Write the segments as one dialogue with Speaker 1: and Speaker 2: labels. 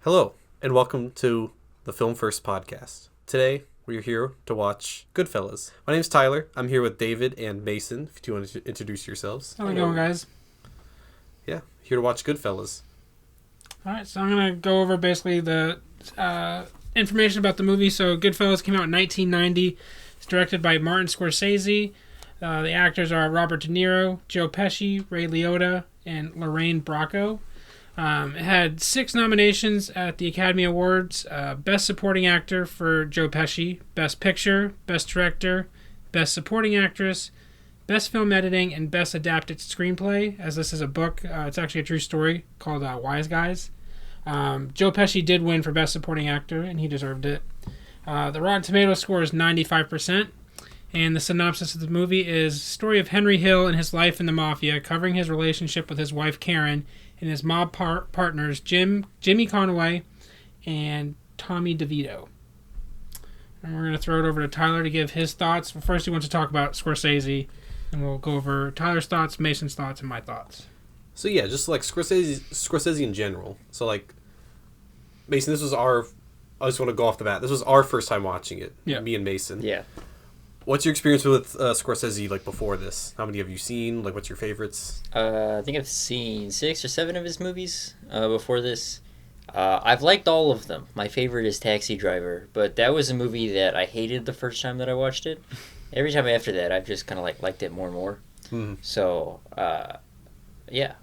Speaker 1: Hello, and welcome to the Film First podcast. Today, we're here to watch GoodFellas. My name's Tyler. I'm here with David and Mason, if you want to introduce yourselves.
Speaker 2: How's it going, guys?
Speaker 1: Yeah, here to watch GoodFellas.
Speaker 2: All right, so I'm going to go over basically the information about the movie. So GoodFellas came out in 1990. It's directed by Martin Scorsese. The actors are Robert De Niro, Joe Pesci, Ray Liotta, and Lorraine Bracco. It had 6 nominations at the Academy Awards. Best Supporting Actor for Joe Pesci, Best Picture, Best Director, Best Supporting Actress, Best Film Editing, and Best Adapted Screenplay, as this is a book. It's actually a true story called Wise Guys. Joe Pesci did win for Best Supporting Actor, and he deserved it. The Rotten Tomatoes score is 95%. And the synopsis of the movie is story of Henry Hill and his life in the mafia, covering his relationship with his wife Karen and his mob partners Jimmy Conway and Tommy DeVito. And we're going to throw it over to Tyler to give his thoughts. First, he wants to talk about Scorsese, and we'll go over Tyler's thoughts, Mason's thoughts, and my thoughts.
Speaker 1: So yeah, just like Scorsese in general. So like, Mason, I just want to go off the bat. This was our first time watching it.
Speaker 2: Yeah.
Speaker 1: Me and Mason.
Speaker 3: Yeah.
Speaker 1: What's your experience with Scorsese like before this? How many have you seen? Like, what's your favorites?
Speaker 3: I think I've seen 6 or 7 of his movies before this. I've liked all of them. My favorite is Taxi Driver, but that was a movie that I hated the first time that I watched it. Every time after that, I've just kind of liked it more and more.
Speaker 1: Mm-hmm.
Speaker 3: So, yeah.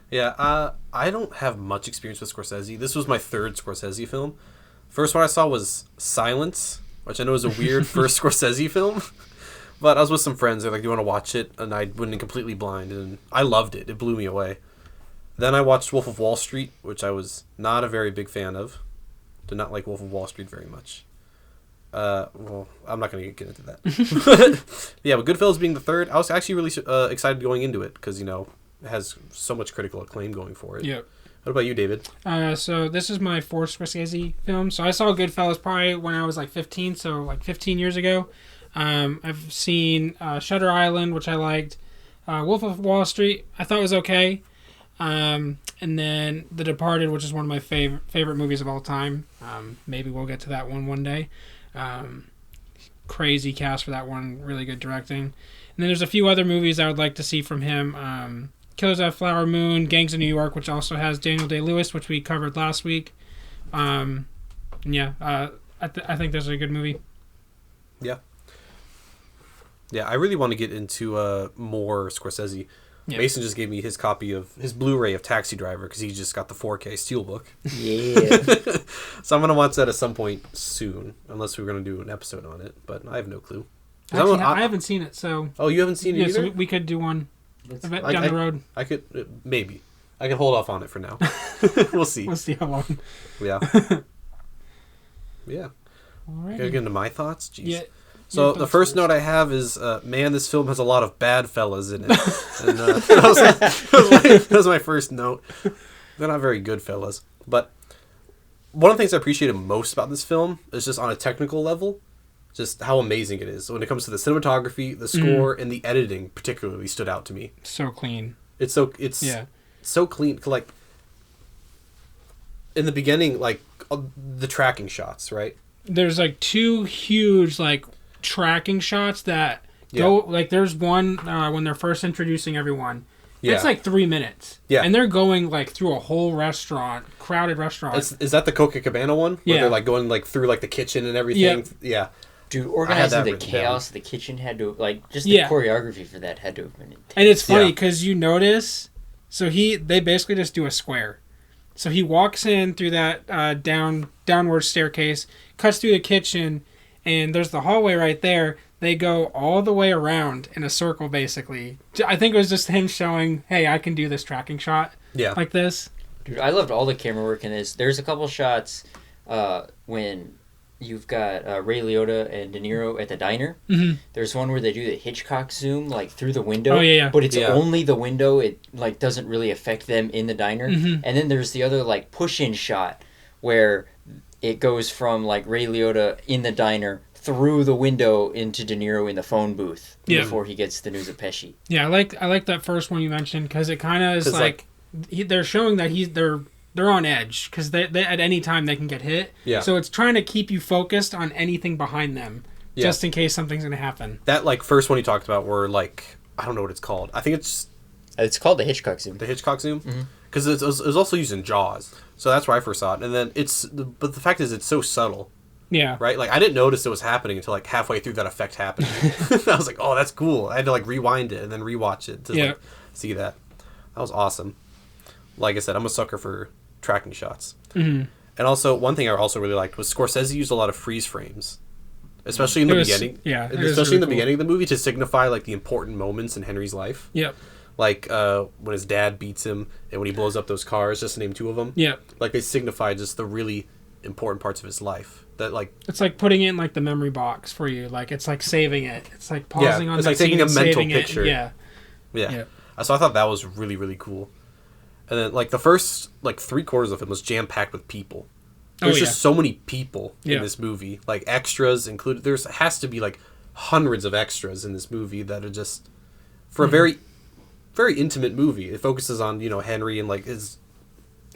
Speaker 1: Yeah, I don't have much experience with Scorsese. This was my third Scorsese film. First one I saw was Silence, which I know is a weird first Scorsese film. But I was with some friends. They're like, do you want to watch it? And I went in completely blind, and I loved it. It blew me away. Then I watched Wolf of Wall Street, which I was not a very big fan of. Did not like Wolf of Wall Street very much. Well, I'm not going to get into that. Yeah, but Goodfellas being the third, I was actually really excited going into it because, you know, it has so much critical acclaim going for it.
Speaker 2: Yep.
Speaker 1: What about you, David?
Speaker 2: So this is my fourth Scorsese film. So I saw Goodfellas probably when I was like 15, so like 15 years ago. I've seen Shutter Island, which I liked. Wolf of Wall Street, I thought was okay. And then The Departed, which is one of my favorite movies of all time. Maybe we'll get to that one day. Crazy cast for that one, really good directing. And then there's a few other movies I would like to see from him. Killers of the Flower Moon, Gangs of New York, which also has Daniel Day-Lewis, which we covered last week. I think this is a good movie.
Speaker 1: Yeah. Yeah, I really want to get into more Scorsese. Yeah. Mason just gave me his copy of his Blu-ray of Taxi Driver because he just got the 4K Steelbook.
Speaker 3: Yeah.
Speaker 1: So I'm going to watch that at some point soon, unless we're going to do an episode on it, but I have no clue.
Speaker 2: Actually, I haven't seen it, so...
Speaker 1: Oh, you haven't seen it either?
Speaker 2: So we could do one down the road.
Speaker 1: I could, maybe. I can hold off on it for now. We'll see.
Speaker 2: We'll see how long.
Speaker 1: Yeah. Yeah.
Speaker 2: Alrighty.
Speaker 1: Gotta get into my thoughts? Jeez.
Speaker 2: Yeah.
Speaker 1: So the first note I have is, man, this film has a lot of bad fellas in it. And that was my first note. They're not very good fellas. But one of the things I appreciated most about this film is just on a technical level, just how amazing it is. So when it comes to the cinematography, the score, and the editing particularly stood out to me.
Speaker 2: So clean.
Speaker 1: It's so clean. Like, in the beginning, like, the tracking shots, right?
Speaker 2: There's, like, 2 huge, like, tracking shots that go, like, there's one when they're first introducing everyone. Yeah. It's like 3 minutes. Yeah. And they're going, like, through a whole restaurant, crowded restaurant.
Speaker 1: Is that the Coca Cabana one? Where they're, like, going, like, through, like, the kitchen and everything? Yeah.
Speaker 3: Dude, organizing the chaos the kitchen had to, like, just the choreography for that had to have been intense.
Speaker 2: And it's funny, because you notice, so they basically just do a square. So he walks in through that downward staircase, cuts through the kitchen, and there's the hallway right there. They go all the way around in a circle, basically. I think it was just him showing, hey, I can do this tracking shot like this.
Speaker 3: Dude, I loved all the camera work in this. There's a couple shots when you've got Ray Liotta and De Niro at the diner. Mm-hmm. There's one where they do the Hitchcock zoom, like, through the window.
Speaker 2: Oh, yeah.
Speaker 3: But it's only the window. It, like, doesn't really affect them in the diner. Mm-hmm. And then there's the other, like, push-in shot where it goes from, like, Ray Liotta in the diner through the window into De Niro in the phone booth before he gets the news of Pesci. Yeah,
Speaker 2: I like that first one you mentioned because it kind of is like they're showing that they're they're on edge because they at any time they can get hit.
Speaker 1: Yeah.
Speaker 2: So it's trying to keep you focused on anything behind them, just in case something's gonna happen.
Speaker 1: That like first one you talked about, were like I don't know what it's called. I think
Speaker 3: It's called the Hitchcock zoom.
Speaker 1: The Hitchcock zoom, because it was also used in Jaws, so that's where I first saw it. And then but the fact is, it's so subtle.
Speaker 2: Yeah.
Speaker 1: Right? Like, I didn't notice it was happening until, like, halfway through that effect happening. I was like, oh, that's cool. I had to, like, rewind it and then rewatch it to like, see that. That was awesome. Like I said, I'm a sucker for tracking shots. Mm-hmm. And also, one thing I also really liked was Scorsese used a lot of freeze frames. Especially in the beginning.
Speaker 2: Yeah.
Speaker 1: Especially in the beginning of the movie to signify, like, the important moments in Henry's life.
Speaker 2: Yep.
Speaker 1: Like, when his dad beats him and when he blows up those cars, just to name two of them.
Speaker 2: Yep.
Speaker 1: Like, they signify just the really important parts of his life. That like
Speaker 2: it's like putting it in like the memory box for you. Like it's like saving it. It's like pausing on.
Speaker 1: It's
Speaker 2: that
Speaker 1: like taking a mental
Speaker 2: it.
Speaker 1: picture.
Speaker 2: Yeah.
Speaker 1: So I thought that was really really cool. And then like the first like 3/4 of it was jam packed with people. There's just so many people in this movie, like extras included. There's has to be like hundreds of extras in this movie that are just for a very very intimate movie. It focuses on Henry and like his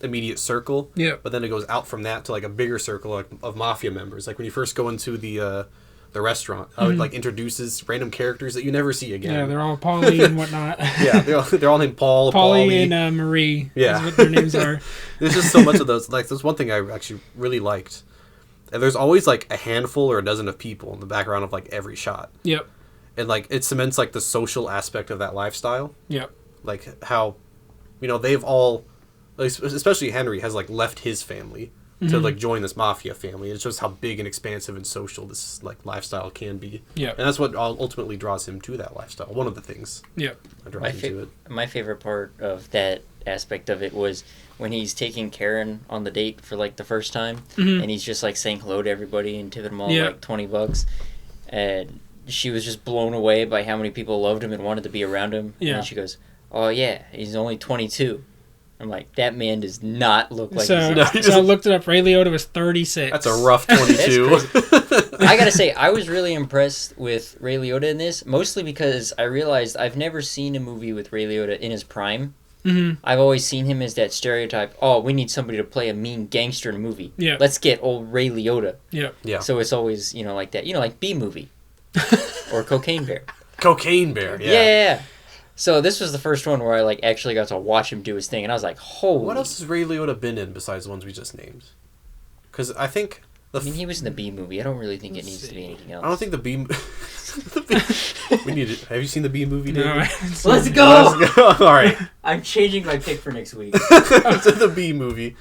Speaker 1: immediate circle, but then it goes out from that to like a bigger circle of mafia members. Like when you first go into the restaurant, it like introduces random characters that you never see again.
Speaker 2: Yeah, they're all Paulie and whatnot.
Speaker 1: Yeah, they're all named Paul,
Speaker 2: Paulie and Marie.
Speaker 1: Yeah,
Speaker 2: is what their names are.
Speaker 1: There's just so much of those. Like there's one thing I actually really liked, and there's always like a handful or a dozen of people in the background of like every shot.
Speaker 2: Yep.
Speaker 1: And like it cements like the social aspect of that lifestyle.
Speaker 2: Yep.
Speaker 1: Like how, they've all. Especially Henry has like left his family to like join this mafia family. It's just how big and expansive and social this like lifestyle can be.
Speaker 2: Yeah,
Speaker 1: and that's what ultimately draws him to that lifestyle. One of the things.
Speaker 2: Yeah,
Speaker 1: draws him to it.
Speaker 3: My favorite part of that aspect of it was when he's taking Karen on the date for like the first time, and he's just like saying hello to everybody and tipping them all like $20, and she was just blown away by how many people loved him and wanted to be around him.
Speaker 2: Yeah,
Speaker 3: and she goes, "Oh yeah, he's only 22." I'm like, that man does not look like
Speaker 2: so I looked it up. Ray Liotta was 36.
Speaker 1: That's a rough 22.
Speaker 3: I gotta say, I was really impressed with Ray Liotta in this, mostly because I realized I've never seen a movie with Ray Liotta in his prime. Mm-hmm. I've always seen him as that stereotype, oh, we need somebody to play a mean gangster in a movie.
Speaker 2: Yeah.
Speaker 3: Let's get old Ray Liotta.
Speaker 2: Yeah.
Speaker 1: Yeah.
Speaker 3: So it's always, like that. Like B-Movie. Or Cocaine Bear.
Speaker 1: Cocaine Bear, yeah.
Speaker 3: Yeah. So this was the first one where I like actually got to watch him do his thing, and I was like, "Holy!"
Speaker 1: What else has Ray Liotta been in besides the ones we just named? Because I think
Speaker 3: he was in the B movie. I don't really think it needs to be anything else.
Speaker 1: I don't think the B. We need it. Have you seen the B movie, David?
Speaker 2: No,
Speaker 3: Let's go.
Speaker 1: Let's go. All right.
Speaker 3: I'm changing my pick for next week.
Speaker 1: It's the B movie,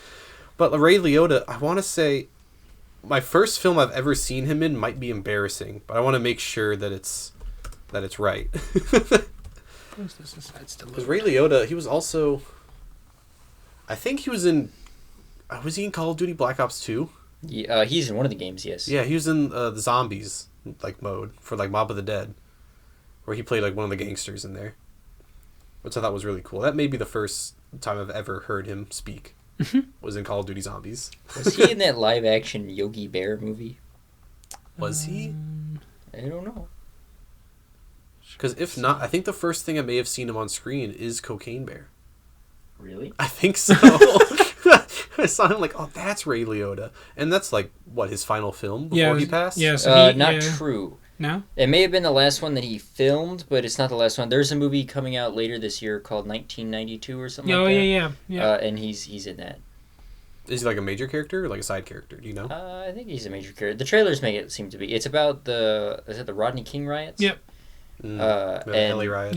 Speaker 1: but Ray Liotta. I want to say, my first film I've ever seen him in might be embarrassing, but I want to make sure that it's right. Because Ray Liotta, he was also, I think he was in, was he in Call of Duty Black Ops 2?
Speaker 3: Yeah, he's in one of the games, yes.
Speaker 1: Yeah, he was in the zombies like mode for like Mob of the Dead, where he played like one of the gangsters in there, which I thought was really cool. That may be the first time I've ever heard him speak. Was in Call of Duty Zombies.
Speaker 3: Was he in that live action Yogi Bear movie?
Speaker 1: Was he?
Speaker 3: I don't know.
Speaker 1: Because if not, I think the first thing I may have seen him on screen is Cocaine Bear.
Speaker 3: Really?
Speaker 1: I think so. I saw him like, oh, that's Ray Liotta. And that's like, what, his final film before he passed?
Speaker 2: Yeah, so
Speaker 3: not true.
Speaker 2: No?
Speaker 3: It may have been the last one that he filmed, but it's not the last one. There's a movie coming out later this year called 1992 or something like that.
Speaker 2: Yeah.
Speaker 3: And he's in that.
Speaker 1: Is he like a major character or like a side character? Do you know?
Speaker 3: I think he's a major character. The trailers make it seem to be. It's about the Rodney King riots?
Speaker 2: Yep.
Speaker 1: The LA riots.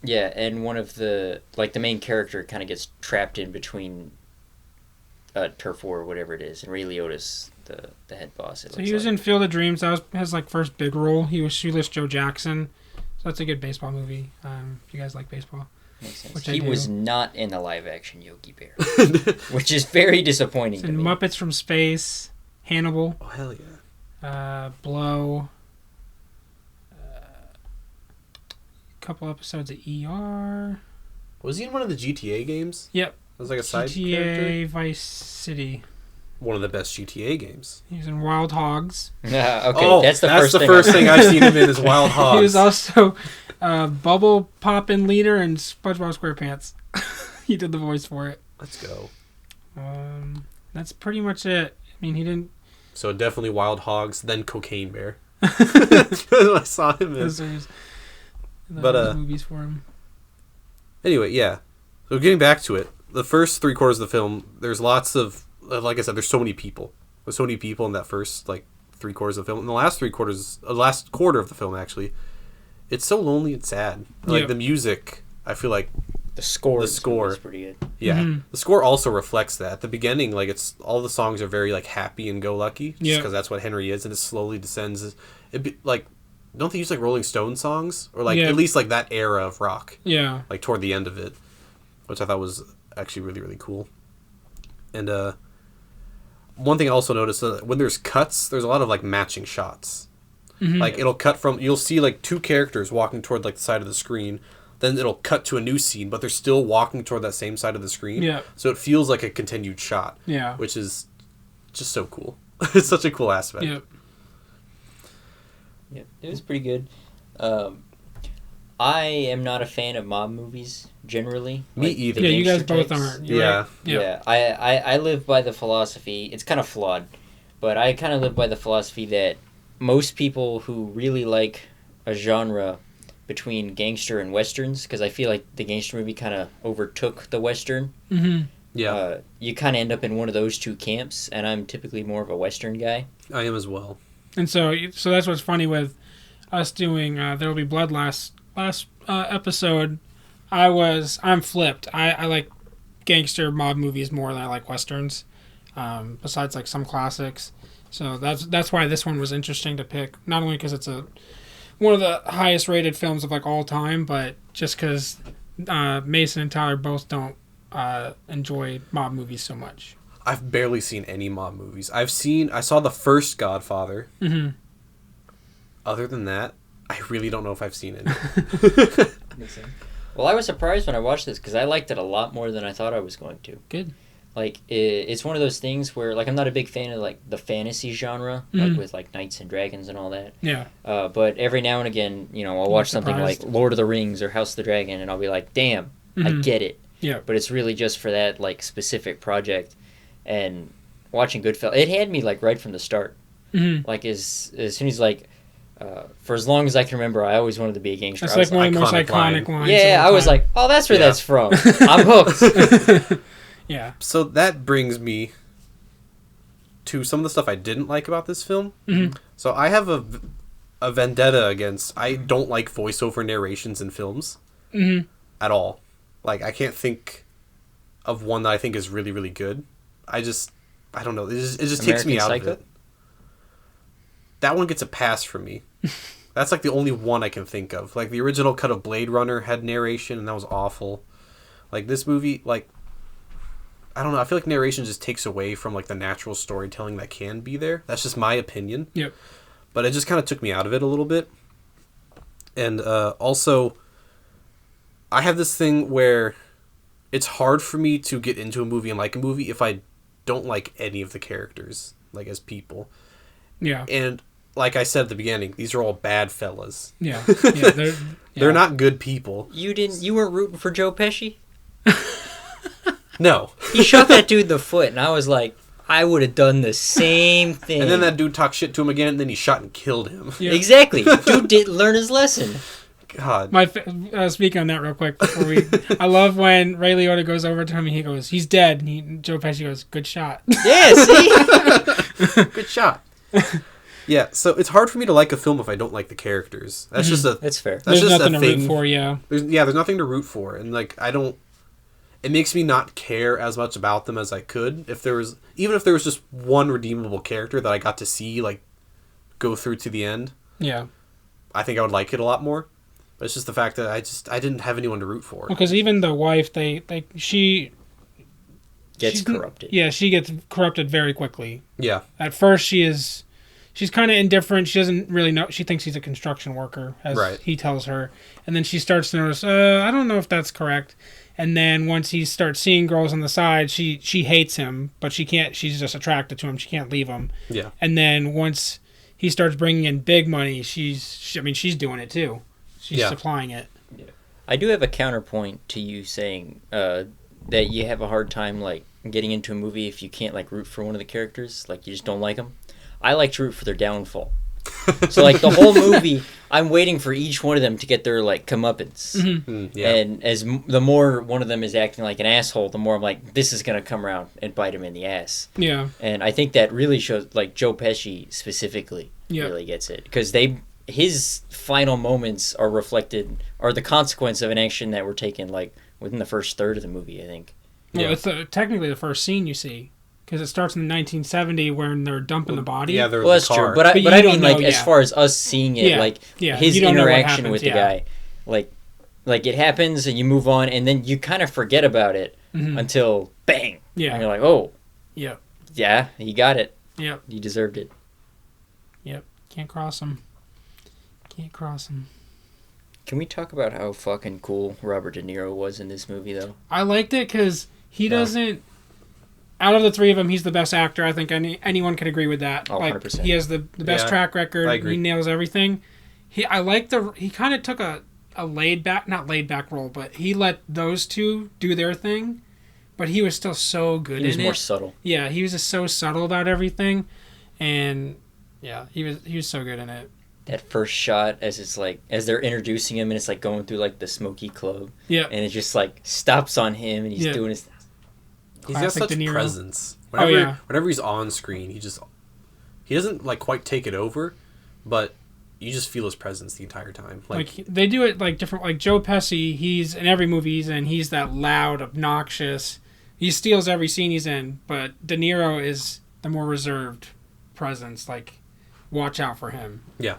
Speaker 3: Yeah, and one of the main character kind of gets trapped in between Turf War or whatever it is, and Ray Liotta's the head boss.
Speaker 2: So he was in Field of Dreams. That was his like first big role. He was Shoeless Joe Jackson. So that's a good baseball movie. If you guys like baseball.
Speaker 3: Makes sense. He was not in the live action Yogi Bear, which is very disappointing to me.
Speaker 2: Muppets from Space, Hannibal.
Speaker 1: Oh hell yeah.
Speaker 2: Blow. Couple episodes of ER.
Speaker 1: Was he in one of the GTA games?
Speaker 2: Yep.
Speaker 1: It was like a side character?
Speaker 2: GTA Vice City.
Speaker 1: One of the best GTA games.
Speaker 2: He was in Wild Hogs.
Speaker 3: That's the
Speaker 1: first thing I've seen him in is Wild Hogs.
Speaker 2: He was also Bubble Poppin' Leader in SpongeBob SquarePants. He did the voice for it.
Speaker 1: Let's go.
Speaker 2: That's pretty much it. I mean, he didn't.
Speaker 1: So definitely Wild Hogs, then Cocaine Bear. I saw him in.
Speaker 2: Those movies for him.
Speaker 1: Anyway, yeah. So getting back to it, the first 3/4 of the film, there's lots of, like I said, there's so many people. There's so many people in that first 3/4 of the film. In the last last quarter of the film actually, it's so lonely and sad. Like the music, I feel like
Speaker 3: the score
Speaker 1: is
Speaker 3: pretty good.
Speaker 1: Yeah, the score also reflects that. At the beginning, it's all the songs are very happy and go lucky, just because that's what Henry is, and it slowly descends. Don't they use Rolling Stone songs or at least that era of rock?
Speaker 2: Yeah,
Speaker 1: toward the end of it, which I thought was actually really really cool. And one thing I also noticed when there's cuts, there's a lot of matching shots. Mm-hmm. It'll cut from, you'll see two characters walking toward the side of the screen. Then it'll cut to a new scene, but they're still walking toward that same side of the screen.
Speaker 2: Yeah.
Speaker 1: So it feels like a continued shot.
Speaker 2: Yeah.
Speaker 1: Which is just so cool. It's such a cool aspect.
Speaker 2: Yep.
Speaker 3: Yeah, it was pretty good. I am not a fan of mob movies generally.
Speaker 1: Me either.
Speaker 2: Yeah, you guys
Speaker 3: types.
Speaker 2: both aren't.
Speaker 1: Yeah.
Speaker 2: Right.
Speaker 3: Yeah. I live by the philosophy. It's kind of flawed, but I kind of live by the philosophy that most people who really like a genre between gangster and westerns, because I feel like the gangster movie kind of overtook the western.
Speaker 2: Mm-hmm.
Speaker 1: Yeah.
Speaker 3: You kind of end up in one of those two camps, and I'm typically more of a western guy.
Speaker 1: I am as well.
Speaker 2: And so that's what's funny with us doing There Will Be Blood last episode. I'm flipped. I like gangster mob movies more than I like westerns. Besides some classics. So that's why this one was interesting to pick. Not only because it's one of the highest rated films of all time, but just because Mason and Tyler both don't enjoy mob movies so much.
Speaker 1: I've barely seen any mob movies. I saw the first Godfather.
Speaker 2: Mm-hmm.
Speaker 1: Other than that, I really don't know if I've seen it.
Speaker 3: Well, I was surprised when I watched this because I liked it a lot more than I thought I was going to.
Speaker 2: Good.
Speaker 3: It's one of those things where I'm not a big fan of the fantasy genre, with Knights and Dragons and all that.
Speaker 2: Yeah.
Speaker 3: But every now and again, I'll watch something like Lord of the Rings or House of the Dragon, and I'll be like, damn, I get it.
Speaker 2: Yeah.
Speaker 3: But it's really just for that specific project. And watching GoodFellas, it had me right from the start.
Speaker 2: Mm-hmm.
Speaker 3: As soon as for as long as I can remember, I always wanted to be a gangster.
Speaker 2: That's one of the most iconic lines.
Speaker 3: Yeah, I was like, oh, that's where that's from. I'm hooked.
Speaker 2: Yeah.
Speaker 1: So that brings me to some of the stuff I didn't like about this film.
Speaker 2: Mm-hmm.
Speaker 1: So I have a vendetta against, I don't like voiceover narrations in films at all. I can't think of one that I think is really, really good. I don't know. It just takes me out of it. That one gets a pass from me. That's the only one I can think of. The original cut of Blade Runner had narration, and that was awful. This movie, I don't know. I feel like narration just takes away from the natural storytelling that can be there. That's just my opinion.
Speaker 2: Yep.
Speaker 1: But it just kind of took me out of it a little bit. And also, I have this thing where it's hard for me to get into a movie and like a movie if I don't like any of the characters, as people.
Speaker 2: Yeah.
Speaker 1: And like I said at the beginning, these are all bad fellas.
Speaker 2: Yeah.
Speaker 1: They're not good people.
Speaker 3: You weren't rooting for Joe Pesci?
Speaker 1: No.
Speaker 3: He shot that dude in the foot, and I was like, I would have done the same thing.
Speaker 1: And then that dude talked shit to him again, and then he shot and killed him.
Speaker 2: Yeah.
Speaker 3: Exactly. Dude didn't learn his lesson.
Speaker 1: God.
Speaker 2: Speaking on that real quick before I love when Ray Liotta goes over to him and he goes, he's dead. And Joe Pesci goes, good shot.
Speaker 3: Yeah, see?
Speaker 1: Good shot. Yeah, so it's hard for me to like a film if I don't like the characters. That's just a...
Speaker 3: That's fair.
Speaker 1: That's
Speaker 2: There's
Speaker 1: just
Speaker 2: nothing
Speaker 1: a
Speaker 2: to
Speaker 1: thing.
Speaker 2: root for, yeah.
Speaker 1: There's nothing to root for. And, I don't... It makes me not care as much about them as I could. Even if there was just one redeemable character that I got to see, go through to the end.
Speaker 2: Yeah.
Speaker 1: I think I would like it a lot more. But it's just the fact that I didn't have anyone to root for.
Speaker 2: Because even the wife, she
Speaker 3: gets corrupted.
Speaker 2: Yeah, she gets corrupted very quickly.
Speaker 1: Yeah.
Speaker 2: At first, she's kind of indifferent. She doesn't really know. She thinks he's a construction worker, as he tells her. And then she starts to notice, I don't know if that's correct. And then once he starts seeing girls on the side, she hates him, but she can't. She's just attracted to him. She can't leave him.
Speaker 1: Yeah.
Speaker 2: And then once he starts bringing in big money, she's doing it too. She's supplying it.
Speaker 3: Yeah. I do have a counterpoint to you saying that you have a hard time getting into a movie if you can't like root for one of the characters, like you just don't like them. I like to root for their downfall. So like the whole movie, I'm waiting for each one of them to get their like comeuppance. And the more one of them is acting like an asshole, the more I'm like, this is gonna come around and bite him in the ass.
Speaker 2: Yeah.
Speaker 3: And I think that really shows, like Joe Pesci specifically really gets it, because his final moments are the consequence of an action that were taken like within the first third of the movie, I think.
Speaker 2: Well, it's technically the first scene you see. Because it starts in 1970 when they're dumping the body.
Speaker 1: Yeah, they're in
Speaker 3: well,
Speaker 1: the
Speaker 3: that's
Speaker 1: car.
Speaker 3: true. But I mean,
Speaker 2: know,
Speaker 3: like, as far as us seeing it, his interaction with the guy, like it happens and you move on, and then you kind of forget about it until bang. Yeah. And you're like, oh.
Speaker 2: Yeah.
Speaker 3: Yeah, he got it.
Speaker 2: Yep.
Speaker 3: He deserved it.
Speaker 2: Yep. Can't cross him. Can't cross him.
Speaker 3: Can we talk about how fucking cool Robert De Niro was in this movie, though?
Speaker 2: I liked it because he doesn't... Out of the three of them, he's the best actor. I think anyone could agree with that.
Speaker 3: Oh,
Speaker 2: like
Speaker 3: 100%.
Speaker 2: he has the best track record.
Speaker 1: I agree.
Speaker 2: He nails everything. He kind of took a not laid back role, but he let those two do their thing. But he was still so good in it.
Speaker 3: He was more subtle.
Speaker 2: Yeah, he was just so subtle about everything, and yeah, he was so good in it.
Speaker 3: That first shot as they're introducing him and it's like going through like the smoky club.
Speaker 2: Yeah.
Speaker 3: And it just like stops on him and he's doing his.
Speaker 1: He's got such presence. Whenever he's on screen, he doesn't like quite take it over, but you just feel his presence the entire time.
Speaker 2: Like they do it like different. Like Joe Pesci, he's in every movie he's in. He's that loud, obnoxious. He steals every scene he's in. But De Niro is the more reserved presence. Like, watch out for him.
Speaker 1: Yeah.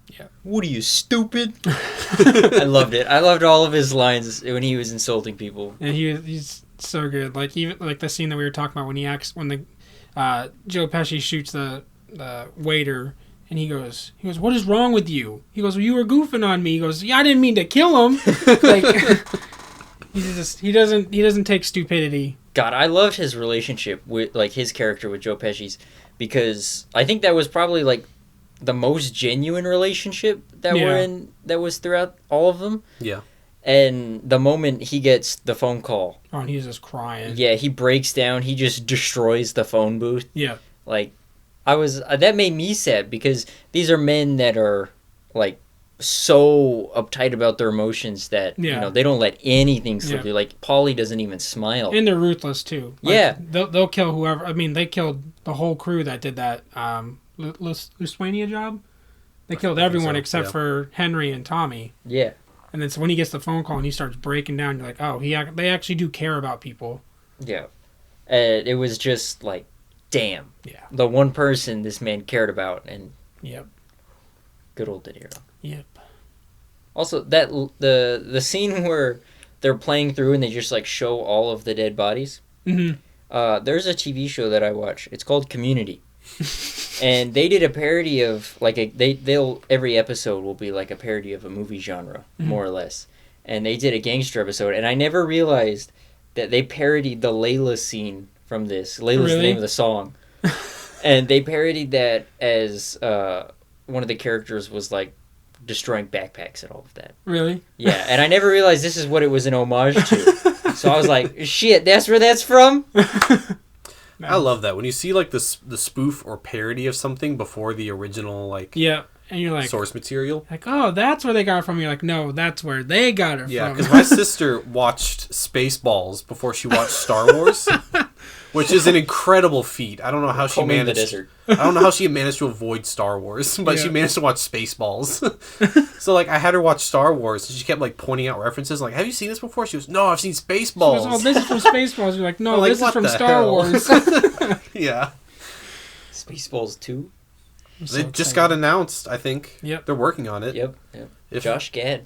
Speaker 2: Yeah.
Speaker 3: What are you, stupid? I loved it. I loved all of his lines when he was insulting people.
Speaker 2: And he's so good. Like even like the scene that we were talking about when the Joe Pesci shoots the waiter and he goes, what is wrong with you? He goes, well, you were goofing on me. He goes, yeah, I didn't mean to kill him. Like he doesn't take stupidity.
Speaker 3: God, I loved his relationship with like his character with Joe Pesci's, because I think that was probably like the most genuine relationship that was throughout all of them.
Speaker 1: Yeah.
Speaker 3: And the moment he gets the phone call...
Speaker 2: Oh, and he's just crying.
Speaker 3: Yeah, he breaks down. He just destroys the phone booth.
Speaker 2: Yeah.
Speaker 3: Like, that made me sad, because these are men that are, like, so uptight about their emotions that, you know, they don't let anything slip through. Like, Paulie doesn't even smile.
Speaker 2: And they're ruthless, too. Like,
Speaker 3: yeah.
Speaker 2: They'll kill whoever... I mean, they killed the whole crew that did that Lithuania job. They killed everyone except for Henry and Tommy.
Speaker 3: Yeah.
Speaker 2: And then so when he gets the phone call and he starts breaking down, you're like, oh, they actually do care about people.
Speaker 3: Yeah. It was just like, damn.
Speaker 2: Yeah.
Speaker 3: The one person this man cared about, and
Speaker 2: yep.
Speaker 3: Good old De Niro.
Speaker 2: Yep.
Speaker 3: Also, that the scene where they're playing through and they just like show all of the dead bodies.
Speaker 2: Mm-hmm.
Speaker 3: There's a TV show that I watch. It's called Community. And they did a parody of like they'll every episode will be like a parody of a movie genre, more or less. And they did a gangster episode, and I never realized that they parodied the Layla scene from this. Layla's the name of the song. And they parodied that as one of the characters was like destroying backpacks and all of that.
Speaker 2: Really?
Speaker 3: Yeah, and I never realized this is what it was an homage to. So I was like, shit, that's where that's from?
Speaker 1: I love that when you see like the spoof or parody of something before the original like
Speaker 2: and you're like
Speaker 1: source material.
Speaker 2: Like, oh, that's where they got it from. You're like, no, that's where they got it from.
Speaker 1: Yeah, because my sister watched Spaceballs before she watched Star Wars, which is an incredible feat. I don't know how she managed. I don't know how she managed to avoid Star Wars, but she managed to watch Spaceballs. So like, I had her watch Star Wars, and she kept like pointing out references. Like, have you seen this before? She goes, no, I've seen Spaceballs.
Speaker 2: She goes, oh, this is from Spaceballs. You're like, no, this is from Star Wars.
Speaker 1: Yeah.
Speaker 3: Spaceballs 2.
Speaker 1: They just got announced, I think.
Speaker 2: Yep.
Speaker 1: They're working on it.
Speaker 3: Yep. Josh Gad.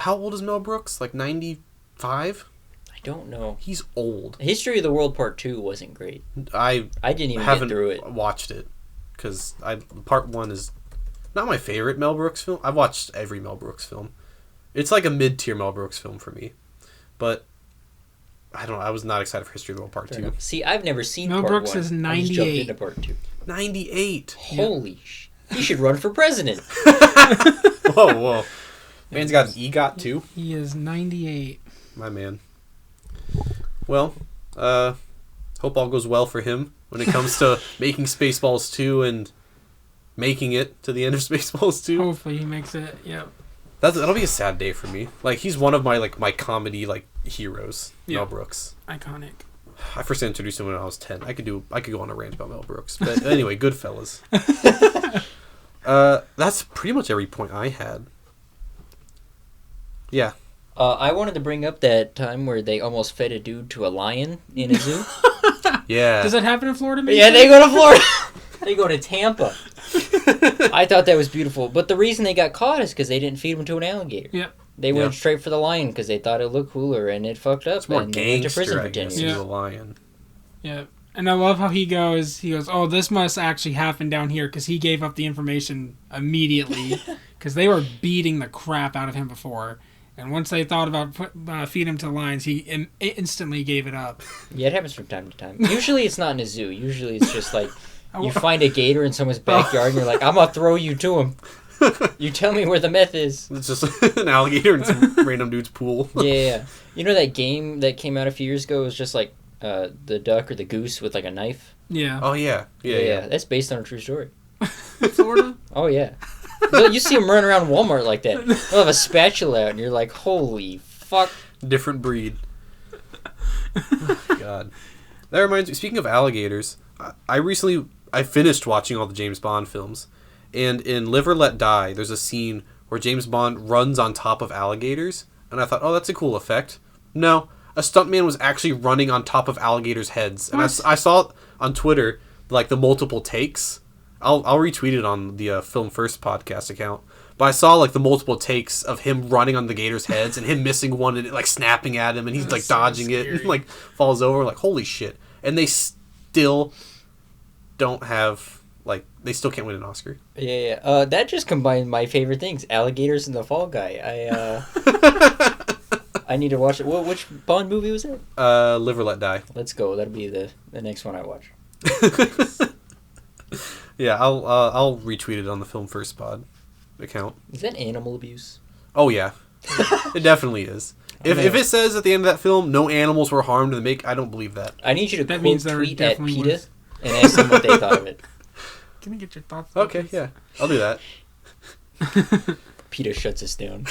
Speaker 1: How old is Mel Brooks? Like 95?
Speaker 3: I don't know.
Speaker 1: He's old.
Speaker 3: History of the World Part 2 wasn't great.
Speaker 1: I
Speaker 3: didn't even get through it.
Speaker 1: Watched it because Part 1 is not my favorite Mel Brooks film. I've watched every Mel Brooks film. It's like a mid-tier Mel Brooks film for me. But I don't know. I was not excited for History of the World Part 2.
Speaker 3: See, I've never seen
Speaker 2: Mel
Speaker 3: Part
Speaker 2: Brooks
Speaker 3: 1.
Speaker 2: is 98.
Speaker 3: I just jumped into Part 2.
Speaker 1: 98.
Speaker 3: Holy sh! He should run for president.
Speaker 1: Whoa. Man's got an EGOT too.
Speaker 2: He is 98.
Speaker 1: My man. Well, hope all goes well for him when it comes to making Spaceballs 2 and making it to the end of Spaceballs 2.
Speaker 2: Hopefully he makes it. Yep.
Speaker 1: That'll be a sad day for me. Like, he's one of my comedy heroes. Mel Brooks.
Speaker 2: Iconic.
Speaker 1: I first introduced him when I was 10. I could go on a rant about Mel Brooks. But anyway, GoodFellas. That's pretty much every point I had. Yeah.
Speaker 3: I wanted to bring up that time where they almost fed a dude to a lion in a zoo.
Speaker 1: Yeah.
Speaker 2: Does that happen in Florida? Maybe?
Speaker 3: Yeah, they go to Florida. They go to Tampa. I thought that was beautiful. But the reason they got caught is because they didn't feed him to an alligator.
Speaker 2: Yep.
Speaker 3: They went straight for the lion because they thought it looked cooler, and it fucked up.
Speaker 1: It's more
Speaker 3: and they went to prison
Speaker 1: gangster,
Speaker 3: for
Speaker 1: I
Speaker 3: 10
Speaker 1: guess,
Speaker 3: years.
Speaker 1: than a lion.
Speaker 2: Yeah. And I love how he goes, oh, this must actually happen down here because he gave up the information immediately because they were beating the crap out of him before. And once they thought about feeding him to lions, he instantly gave it up.
Speaker 3: Yeah, it happens from time to time. Usually it's not in a zoo. Usually it's just like you find a gator in someone's backyard and you're like, I'm going to throw you to him. You tell me where the meth is.
Speaker 1: It's just an alligator in some random dude's pool.
Speaker 3: Yeah. You know that game that came out a few years ago? It was just like the duck or the goose with like a knife?
Speaker 2: Yeah.
Speaker 1: Oh, yeah. Yeah.
Speaker 3: That's based on a true story.
Speaker 2: Florida?
Speaker 3: Oh, yeah. You see them running around Walmart like that. They'll have a spatula out and you're like, holy fuck.
Speaker 1: Different breed. Oh, God. That reminds me, speaking of alligators, I finished watching all the James Bond films. And in Live or Let Die, there's a scene where James Bond runs on top of alligators. And I thought, oh, that's a cool effect. No, a stuntman was actually running on top of alligators' heads. And I saw it on Twitter, the multiple takes. I'll retweet it on the Film First podcast account. But I saw the multiple takes of him running on the gators' heads and him missing one and it snapping at him and he's
Speaker 2: That's
Speaker 1: dodging
Speaker 2: so
Speaker 1: it and falls over. Holy shit. And they still don't have they still can't win an Oscar.
Speaker 3: Yeah. That just combined my favorite things: alligators and the Fall Guy. I need to watch it. Which Bond movie was it?
Speaker 1: Live or Let Die.
Speaker 3: Let's go. That'll be the next one I watch.
Speaker 1: Yeah, I'll retweet it on the Film First Pod account.
Speaker 3: Is that animal abuse?
Speaker 1: Oh yeah, it definitely is. If it says at the end of that film no animals were harmed in the make, I don't believe that.
Speaker 3: I need you to
Speaker 2: That means there
Speaker 3: tweet at
Speaker 2: definitely
Speaker 3: PETA
Speaker 2: was.
Speaker 3: and ask them what they thought of it.
Speaker 2: Can I get your thoughts on
Speaker 1: Okay,
Speaker 2: this?
Speaker 1: yeah, I'll do that.
Speaker 3: PETA shuts us down.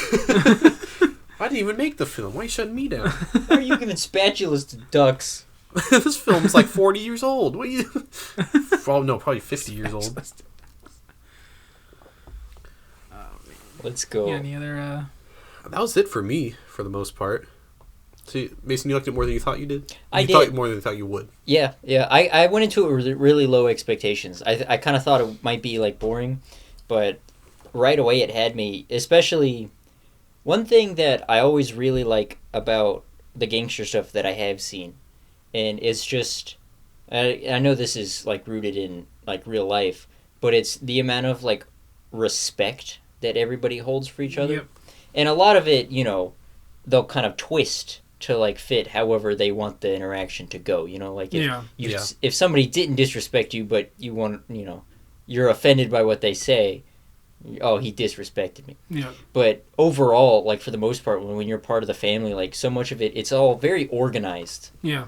Speaker 1: I didn't even make the film. Why are you shutting me down?
Speaker 3: Why are you giving spatulas to ducks?
Speaker 1: This film's 40 years old. What are you? Oh no, probably 50 years old.
Speaker 3: Let's go.
Speaker 2: Yeah, any other...
Speaker 1: That was it for me, for the most part. So, Mason, you liked it more than you thought you did?
Speaker 3: I
Speaker 1: you
Speaker 3: did.
Speaker 1: thought more than you thought you would.
Speaker 3: Yeah. I went into it with really low expectations. I kind of thought it might be boring, but right away it had me. Especially one thing that I always really like about the gangster stuff that I have seen, and it's just I know this is rooted in real life, but it's the amount of respect that everybody holds for each other.
Speaker 2: Yep.
Speaker 3: And a lot of it, they'll kind of twist to fit however they want the interaction to go. If somebody didn't disrespect you, but you want, you're offended by what they say, oh, he disrespected me.
Speaker 2: Yeah.
Speaker 3: But overall, for the most part, when you're part of the family, so much of it, it's all very organized.
Speaker 2: Yeah.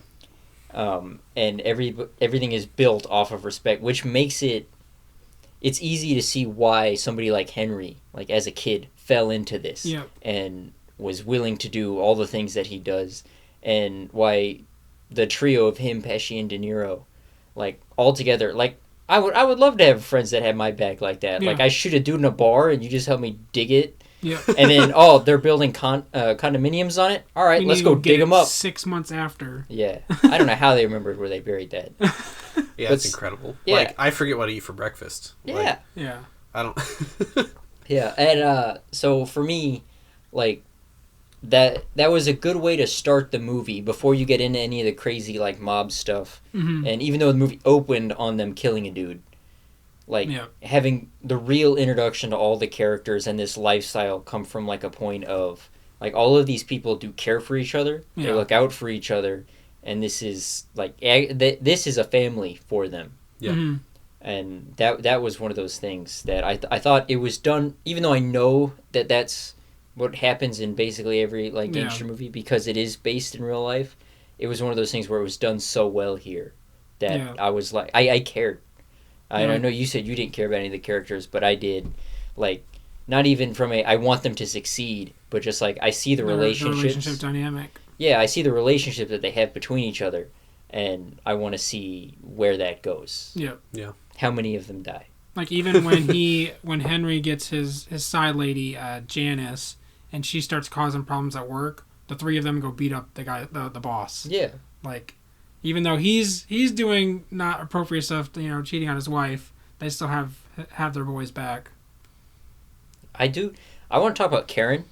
Speaker 3: And everything is built off of respect, which makes it's easy to see why somebody like Henry, as a kid, fell into this.
Speaker 2: Yeah.
Speaker 3: And was willing to do all the things that he does, and why the trio of him, Pesci, and De Niro, all together, I would love to have friends that had my back like that.
Speaker 2: Yeah.
Speaker 3: I shoot a dude in a bar and you just help me dig it.
Speaker 2: Yeah.
Speaker 3: And then, they're building condominiums on it? All right, let's go dig them up.
Speaker 2: 6 months after.
Speaker 3: Yeah. I don't know how they remembered where they buried that.
Speaker 1: Yeah, it's incredible.
Speaker 3: Yeah.
Speaker 1: I forget what I eat for breakfast.
Speaker 3: Yeah.
Speaker 2: Yeah.
Speaker 1: I don't...
Speaker 3: Yeah, and so for me, that was a good way to start the movie before you get into any of the crazy mob stuff.
Speaker 2: Mm-hmm.
Speaker 3: And even though the movie opened on them killing a dude, having the real introduction to all the characters and this lifestyle come from a point of all of these people do care for each other.
Speaker 2: Yeah.
Speaker 3: They look out for each other, and this is this is a family for them.
Speaker 1: Yeah.
Speaker 2: Mm-hmm.
Speaker 3: And that was one of those things that I thought it was done, even though I know that's what happens in basically every gangster movie, because it is based in real life. it was one of those things where it was done so well here that
Speaker 2: Yeah.
Speaker 3: I was like, I cared. I
Speaker 2: Yeah.
Speaker 3: know you said you didn't care about any of the characters, but I did. Like, not even from I want them to succeed, but just like I see the relationships.
Speaker 2: relationship dynamic.
Speaker 3: Yeah, I see the relationship that they have between each other, and I want to see where that goes.
Speaker 2: Yeah.
Speaker 3: How many of them die?
Speaker 2: Like even when Henry gets his side lady Janice, and she starts causing problems at work, the three of them go beat up the boss.
Speaker 3: Yeah.
Speaker 2: Like, even though he's doing not appropriate stuff, cheating on his wife, they still have their boys back.
Speaker 3: I want to talk about Karen,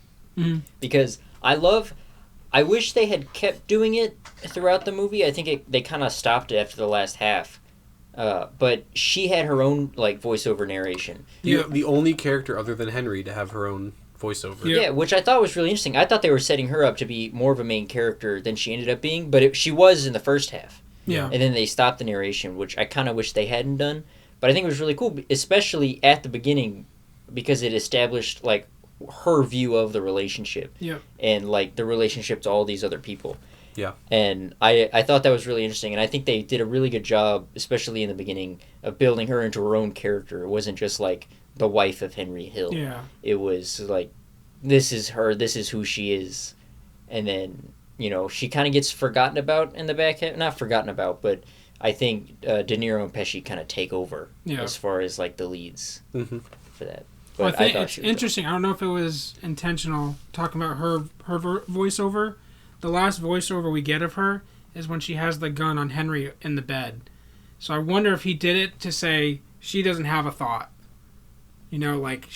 Speaker 3: because I wish they had kept doing it throughout the movie. I think they kind of stopped it after the last half. But she had her own like voiceover narration.
Speaker 1: The only character other than Henry to have her own voiceover.
Speaker 3: Yeah, which I thought was really interesting. I thought they were setting her up to be more of a main character than she ended up being, but she was in the first half.
Speaker 2: Yeah.
Speaker 3: And then they stopped the narration, which I kind of wish they hadn't done. But I think it was really cool, especially at the beginning, because it established like her view of the relationship.
Speaker 2: Yeah.
Speaker 3: And like the relationship to all these other people.
Speaker 1: Yeah.
Speaker 3: And I thought that was really interesting, and I think they did a really good job, especially in the beginning, of building her into her own character. It wasn't just like the wife of Henry Hill.
Speaker 2: Yeah.
Speaker 3: It was like, this is her, this is who she is. And then, she kind of gets forgotten about in the back half. Not forgotten about, but I think De Niro and Pesci kind of take over as far as like the leads for that. But
Speaker 2: Well, I think
Speaker 3: thought
Speaker 2: it's
Speaker 3: she was
Speaker 2: interesting. I don't know if it was intentional talking about her voiceover. The last voiceover we get of her is when she has the gun on Henry in the bed. So I wonder if he did it to say she doesn't have a thought. Like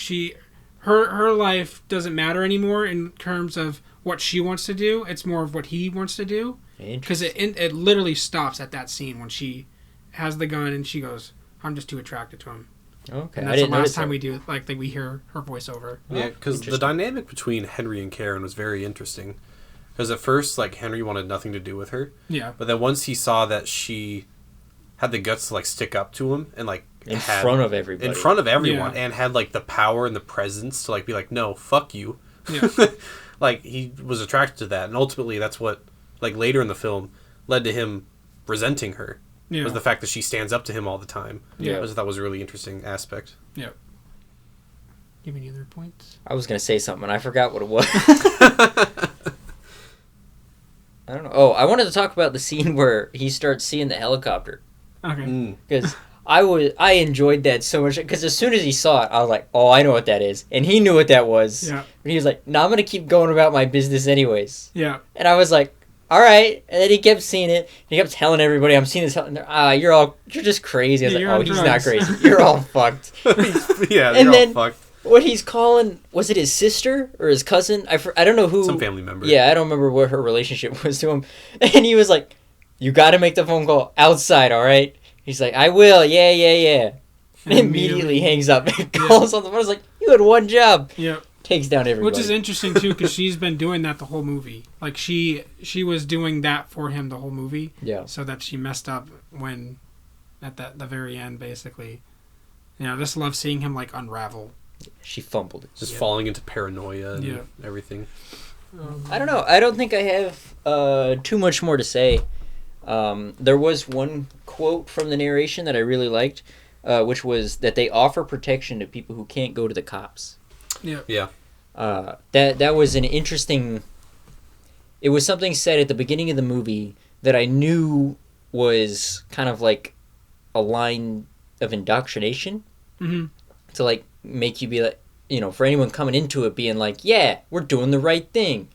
Speaker 2: her life doesn't matter anymore in terms of what she wants to do. It's more of what he wants to do. Because it literally stops at that scene when she has the gun and she goes, "I'm just too attracted to him."
Speaker 3: Okay,
Speaker 2: And that's the last time we do it. Like we hear her voiceover.
Speaker 1: Yeah, because the dynamic between Henry and Karen was very interesting. Because at first, like, Henry wanted nothing to do with her.
Speaker 2: Yeah.
Speaker 1: But then once he saw that she had the guts to, like, stick up to him and, like...
Speaker 3: in front of everybody.
Speaker 1: In front of everyone. And had, like, the power and the presence to, like, be like, no, fuck you.
Speaker 2: Yeah.
Speaker 1: Like, he was attracted to that. And ultimately, that's what, like, later in the film led to him resenting her.
Speaker 2: Yeah.
Speaker 1: Was the fact that she stands up to him all the time.
Speaker 2: Yeah.
Speaker 1: I just thought was a really interesting aspect.
Speaker 2: Yeah. Give me any other points?
Speaker 3: I was going to say something, and I forgot what it was. I don't know. Oh, I wanted to talk about the scene where he starts seeing the helicopter.
Speaker 2: Okay.
Speaker 3: Because I enjoyed that so much. Because as soon as he saw it, I was like, oh, I know what that is. And he knew what that was.
Speaker 2: Yeah.
Speaker 3: And he was like, no, I'm going to keep going about my business anyways.
Speaker 2: Yeah.
Speaker 3: And I was like, all right. And then he kept seeing it. He kept telling everybody, I'm seeing this. You're just crazy. I was
Speaker 2: Yeah,
Speaker 3: like,
Speaker 2: you're
Speaker 3: oh,
Speaker 2: on
Speaker 3: he's not
Speaker 2: drugs.
Speaker 3: crazy. You're all fucked.
Speaker 1: Yeah,
Speaker 3: And
Speaker 1: they're
Speaker 3: then-
Speaker 1: all fucked.
Speaker 3: What he's calling, was it his sister or his cousin? I don't know who.
Speaker 1: Some family member.
Speaker 3: Yeah, I don't remember what her relationship was to him. And he was like, you got to make the phone call outside, all right? He's like, I will, yeah. And immediately hangs up and calls on the phone. I was like, you had one job.
Speaker 2: Yeah.
Speaker 3: Takes down everybody.
Speaker 2: Which is interesting too, because she's been doing that the whole movie. Like she was doing that for him the whole movie.
Speaker 3: Yeah.
Speaker 2: So that she messed up when, at the very end, basically. I just love seeing him like unravel.
Speaker 3: She fumbled it.
Speaker 1: Just falling into paranoia and everything.
Speaker 3: I don't know. I don't think I have too much more to say. There was one quote from the narration that I really liked, which was that they offer protection to people who can't go to the cops.
Speaker 2: Yeah.
Speaker 1: Yeah.
Speaker 3: That was an interesting... It was something said at the beginning of the movie that I knew was kind of like a line of indoctrination.
Speaker 2: Mm-hmm.
Speaker 3: To like make you be like, for anyone coming into it being like, yeah, we're doing the right thing,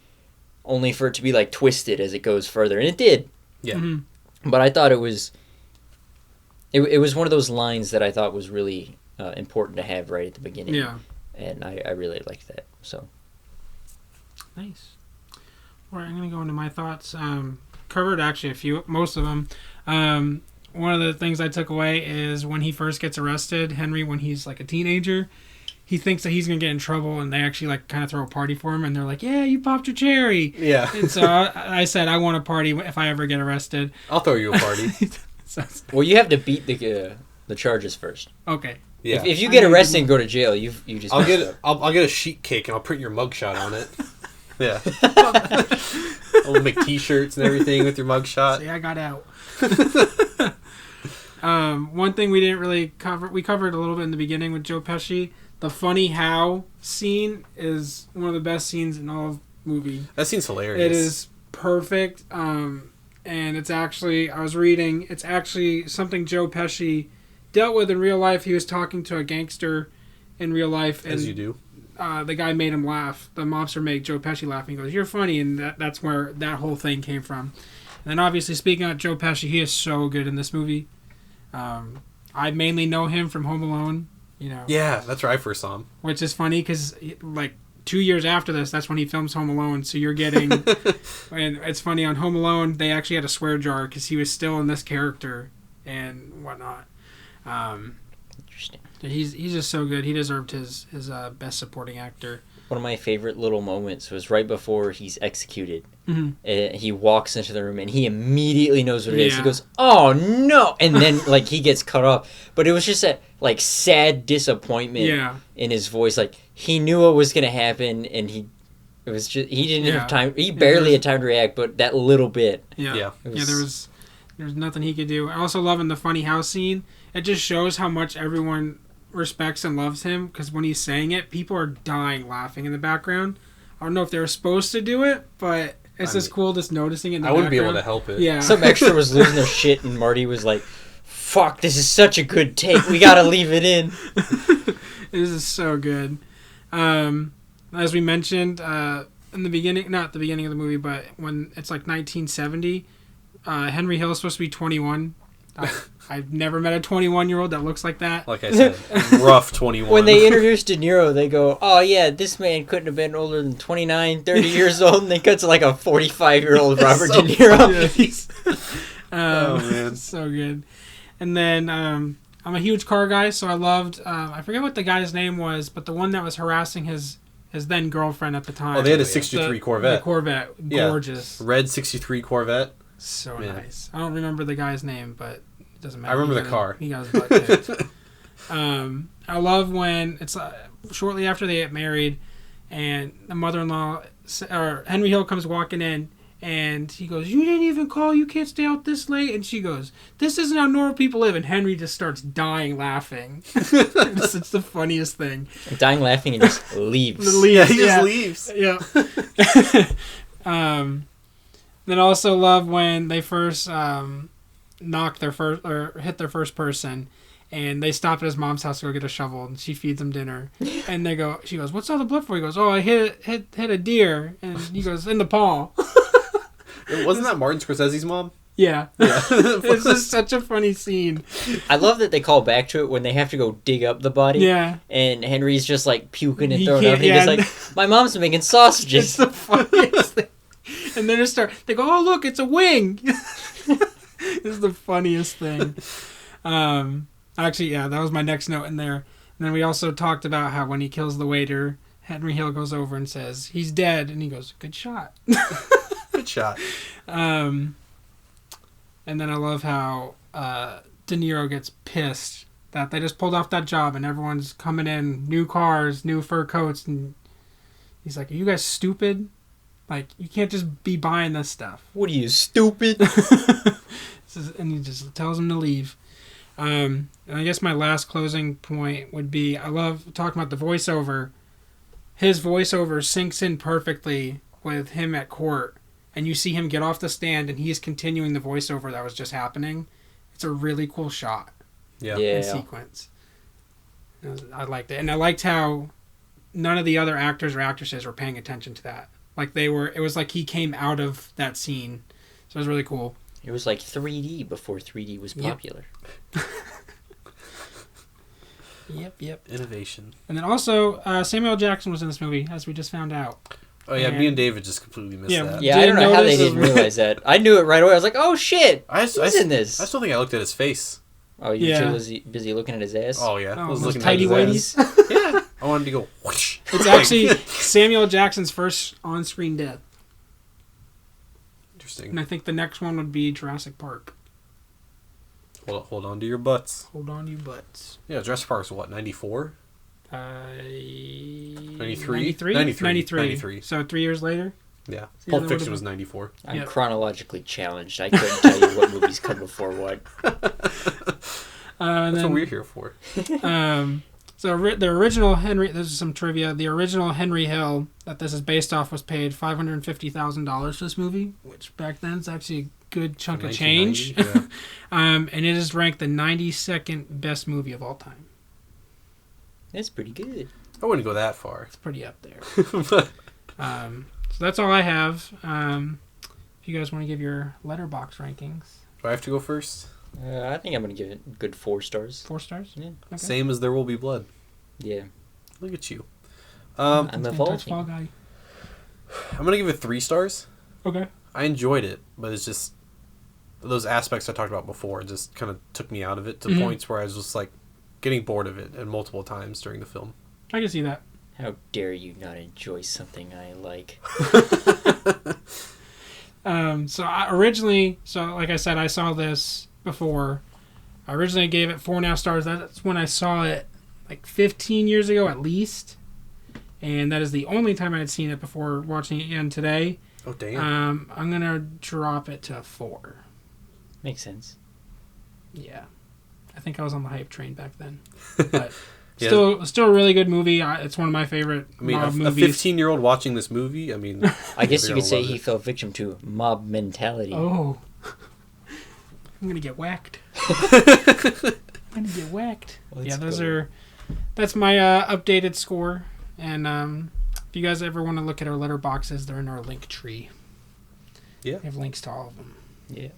Speaker 3: only for it to be like twisted as it goes further, and it did.
Speaker 1: Yeah.
Speaker 2: Mm-hmm.
Speaker 3: But I thought it was one of those lines that I thought was really important to have right at the beginning.
Speaker 2: Yeah.
Speaker 3: And I really liked that. So
Speaker 2: Nice. All right, I'm gonna go into my thoughts. Covered actually most of them. One of the things I took away is when he first gets arrested, Henry, when he's like a teenager, he thinks that he's gonna get in trouble, and they actually like kind of throw a party for him, and they're like, "Yeah, you popped your cherry."
Speaker 1: Yeah.
Speaker 2: And so I said, "I want a party if I ever get arrested."
Speaker 1: I'll throw you a party.
Speaker 3: well, you have to beat the charges first.
Speaker 2: Okay.
Speaker 1: Yeah.
Speaker 3: If you get arrested and go to jail, you just
Speaker 1: I'll get a sheet cake and I'll print your mugshot on it. Yeah. We'll make T-shirts and everything with your mugshot.
Speaker 2: See, I got out. One thing we didn't really cover, we covered a little bit in the beginning with Joe Pesci. The funny how scene is one of the best scenes in all of movie.
Speaker 1: That scene's hilarious.
Speaker 2: It is perfect. And it's actually, I was reading, it's actually something Joe Pesci dealt with in real life. He was talking to a gangster in real life. And,
Speaker 1: as you do.
Speaker 2: The guy made him laugh. The mobster made Joe Pesci laugh. And he goes, "You're funny," and that's where that whole thing came from. And then obviously, speaking of Joe Pesci, he is so good in this movie. I mainly know him from Home Alone. You know.
Speaker 1: Yeah, that's where I first saw him.
Speaker 2: Which is funny because like 2 years after this, that's when he films Home Alone. So you're getting, and it's funny on Home Alone they actually had a swear jar because he was still in this character and whatnot.
Speaker 3: Interesting.
Speaker 2: He's just so good. He deserved his best supporting actor.
Speaker 3: One of my favorite little moments was right before he's executed.
Speaker 2: Mm-hmm.
Speaker 3: He walks into the room and he immediately knows what it is.
Speaker 2: Yeah.
Speaker 3: He goes, "Oh no!" And then like he gets cut off. But it was just a like sad disappointment in his voice. Like he knew what was gonna happen, and he didn't have time. He barely had time to react, but that little bit.
Speaker 2: There was nothing he could do. I also love in the funny house scene. It just shows how much everyone respects and loves him because when he's saying it, people are dying laughing in the background. I don't know if they were supposed to do it, but it's just cool just noticing it in the background.
Speaker 1: I wouldn't be able to help it.
Speaker 2: Yeah.
Speaker 3: Some extra was losing their shit, and Marty was like, "Fuck, this is such a good take. We gotta leave it in."
Speaker 2: This is so good. As we mentioned in the beginning, not the beginning of the movie, but when it's like 1970, Henry Hill is supposed to be 21. I've never met a 21-year-old that looks like that.
Speaker 1: Like I said, rough 21.
Speaker 3: When they introduced De Niro, they go, "Oh yeah, this man couldn't have been older than 29, 30 years old." And they cut to like a 45-year-old Robert De Niro.
Speaker 2: Oh man, so good. And then I'm a huge car guy, so I loved. I forget what the guy's name was, but the one that was harassing his then girlfriend at the time.
Speaker 1: Oh, they had a 63 Corvette.
Speaker 2: The Corvette, gorgeous.
Speaker 1: Red 63 Corvette.
Speaker 2: So nice. I don't remember the guy's name, but it doesn't matter.
Speaker 1: I remember the car.
Speaker 2: He got his butt kicked. I love when it's shortly after they get married, and the mother-in-law or Henry Hill comes walking in, and he goes, "You didn't even call. You can't stay out this late." And she goes, "This isn't how normal people live." And Henry just starts dying laughing. It's the funniest thing.
Speaker 3: Dying laughing and just leaves.
Speaker 1: He just leaves.
Speaker 2: Yeah. Then also love when they first knock their first or hit their first person, and they stop at his mom's house to go get a shovel, and she feeds them dinner, and she goes, "What's all the blood for?" He goes, "Oh, I hit a deer," and he goes, "In the paw."
Speaker 1: Wasn't that Martin Scorsese's mom?
Speaker 2: Yeah. It's just such a funny scene.
Speaker 3: I love that they call back to it when they have to go dig up the body.
Speaker 2: Yeah.
Speaker 3: And Henry's just like puking and throwing up. And he's like, "My mom's making sausages."
Speaker 2: It's the funniest thing. And then they go, "Oh, look, it's a wing." It's the funniest thing. Actually, yeah, that was my next note in there. And then we also talked about how when he kills the waiter, Henry Hill goes over and says, "He's dead." And he goes, "Good shot."
Speaker 1: Good shot.
Speaker 2: And then I love how De Niro gets pissed that they just pulled off that job and everyone's coming in, new cars, new fur coats. And he's like, "Are you guys stupid? Like, you can't just be buying this stuff."
Speaker 3: "What are you, stupid?"
Speaker 2: And he just tells him to leave. And I guess my last closing point would be, I love talking about the voiceover. His voiceover sinks in perfectly with him at court. And you see him get off the stand and he's continuing the voiceover that was just happening. It's a really cool shot. In sequence. I liked it. And I liked how none of the other actors or actresses were paying attention to that. It was like he came out of that scene. So it was really cool.
Speaker 3: It was like 3D before 3D was popular.
Speaker 2: Yep.
Speaker 1: Innovation.
Speaker 2: And then also, Samuel L. Jackson was in this movie, as we just found out.
Speaker 1: Oh, yeah, me and David just completely missed that.
Speaker 3: Yeah, I don't know how they didn't realize that. I knew it right away. I was like, "Oh, shit, he's in this."
Speaker 1: I still think I looked at his face.
Speaker 3: Oh, you too busy looking at his ass?
Speaker 1: Oh, yeah. I was looking
Speaker 2: tighty
Speaker 1: at his
Speaker 2: whities.
Speaker 1: ass. Yeah. I wanted to go whoosh.
Speaker 2: It's actually Samuel L. Jackson's first on-screen death.
Speaker 1: Interesting.
Speaker 2: And I think the next one would be Jurassic Park.
Speaker 1: Hold on to your butts.
Speaker 2: Hold on to your butts.
Speaker 1: Yeah, Jurassic Park's what, 94?
Speaker 2: 93?
Speaker 1: 93.
Speaker 2: 93. So 3 years later?
Speaker 1: Yeah.
Speaker 2: Yeah,
Speaker 1: Pulp
Speaker 2: that
Speaker 1: Fiction
Speaker 2: would've
Speaker 1: was 94.
Speaker 3: I'm
Speaker 2: Yep.
Speaker 3: chronologically challenged. I couldn't tell you what movies come before what.
Speaker 2: And
Speaker 1: That's
Speaker 2: then,
Speaker 1: what we're here for.
Speaker 2: The original Henry. This is some trivia. The original Henry Hill that this is based off was paid $550,000 for this movie, which back then is actually a good chunk of change.
Speaker 1: 1990,
Speaker 2: And it is ranked the 92nd best movie of all time.
Speaker 3: That's pretty good.
Speaker 1: I wouldn't go that far.
Speaker 2: It's pretty up there. So that's all I have. If you guys want to give your letterbox rankings,
Speaker 1: Do I have to go first?
Speaker 3: I think I'm going to give it a good 4 stars.
Speaker 2: 4 stars.
Speaker 3: Yeah.
Speaker 2: Okay.
Speaker 1: Same as There Will Be Blood.
Speaker 3: Yeah.
Speaker 1: Look at you.
Speaker 3: I'm
Speaker 2: Touch
Speaker 3: evolving.
Speaker 2: Fall Guy.
Speaker 1: I'm going to give it 3 stars.
Speaker 2: Okay.
Speaker 1: I enjoyed it, but it's just those aspects I talked about before just kind of took me out of it to points where I was just like getting bored of it and multiple times during the film.
Speaker 2: I can see that.
Speaker 3: How dare you not enjoy something I like?
Speaker 2: Like I said, I saw this before. I originally gave it 4.5 stars. That's when I saw it like 15 years ago at least. And that is the only time I had seen it before watching it again today.
Speaker 1: Oh, damn.
Speaker 2: I'm going to drop it to 4.
Speaker 3: Makes sense.
Speaker 2: Yeah. I think I was on the hype train back then. But
Speaker 1: Yeah.
Speaker 2: still a really good movie. It's one of my favorite
Speaker 1: I mean,
Speaker 2: mob
Speaker 1: a
Speaker 2: movies.
Speaker 1: 15-year-old watching this movie, I mean...
Speaker 3: I guess you
Speaker 1: they're
Speaker 3: could
Speaker 1: gonna
Speaker 3: say
Speaker 1: love
Speaker 3: he
Speaker 1: it.
Speaker 3: fell victim to mob mentality.
Speaker 2: Oh. I'm going to get whacked. I'm going to get whacked.
Speaker 3: Let's
Speaker 2: Yeah,
Speaker 3: go.
Speaker 2: that's my updated score. And if you guys ever want to look at our letterboxes, they're in our link tree.
Speaker 1: Yeah.
Speaker 2: We have links to all of them.
Speaker 3: Yeah.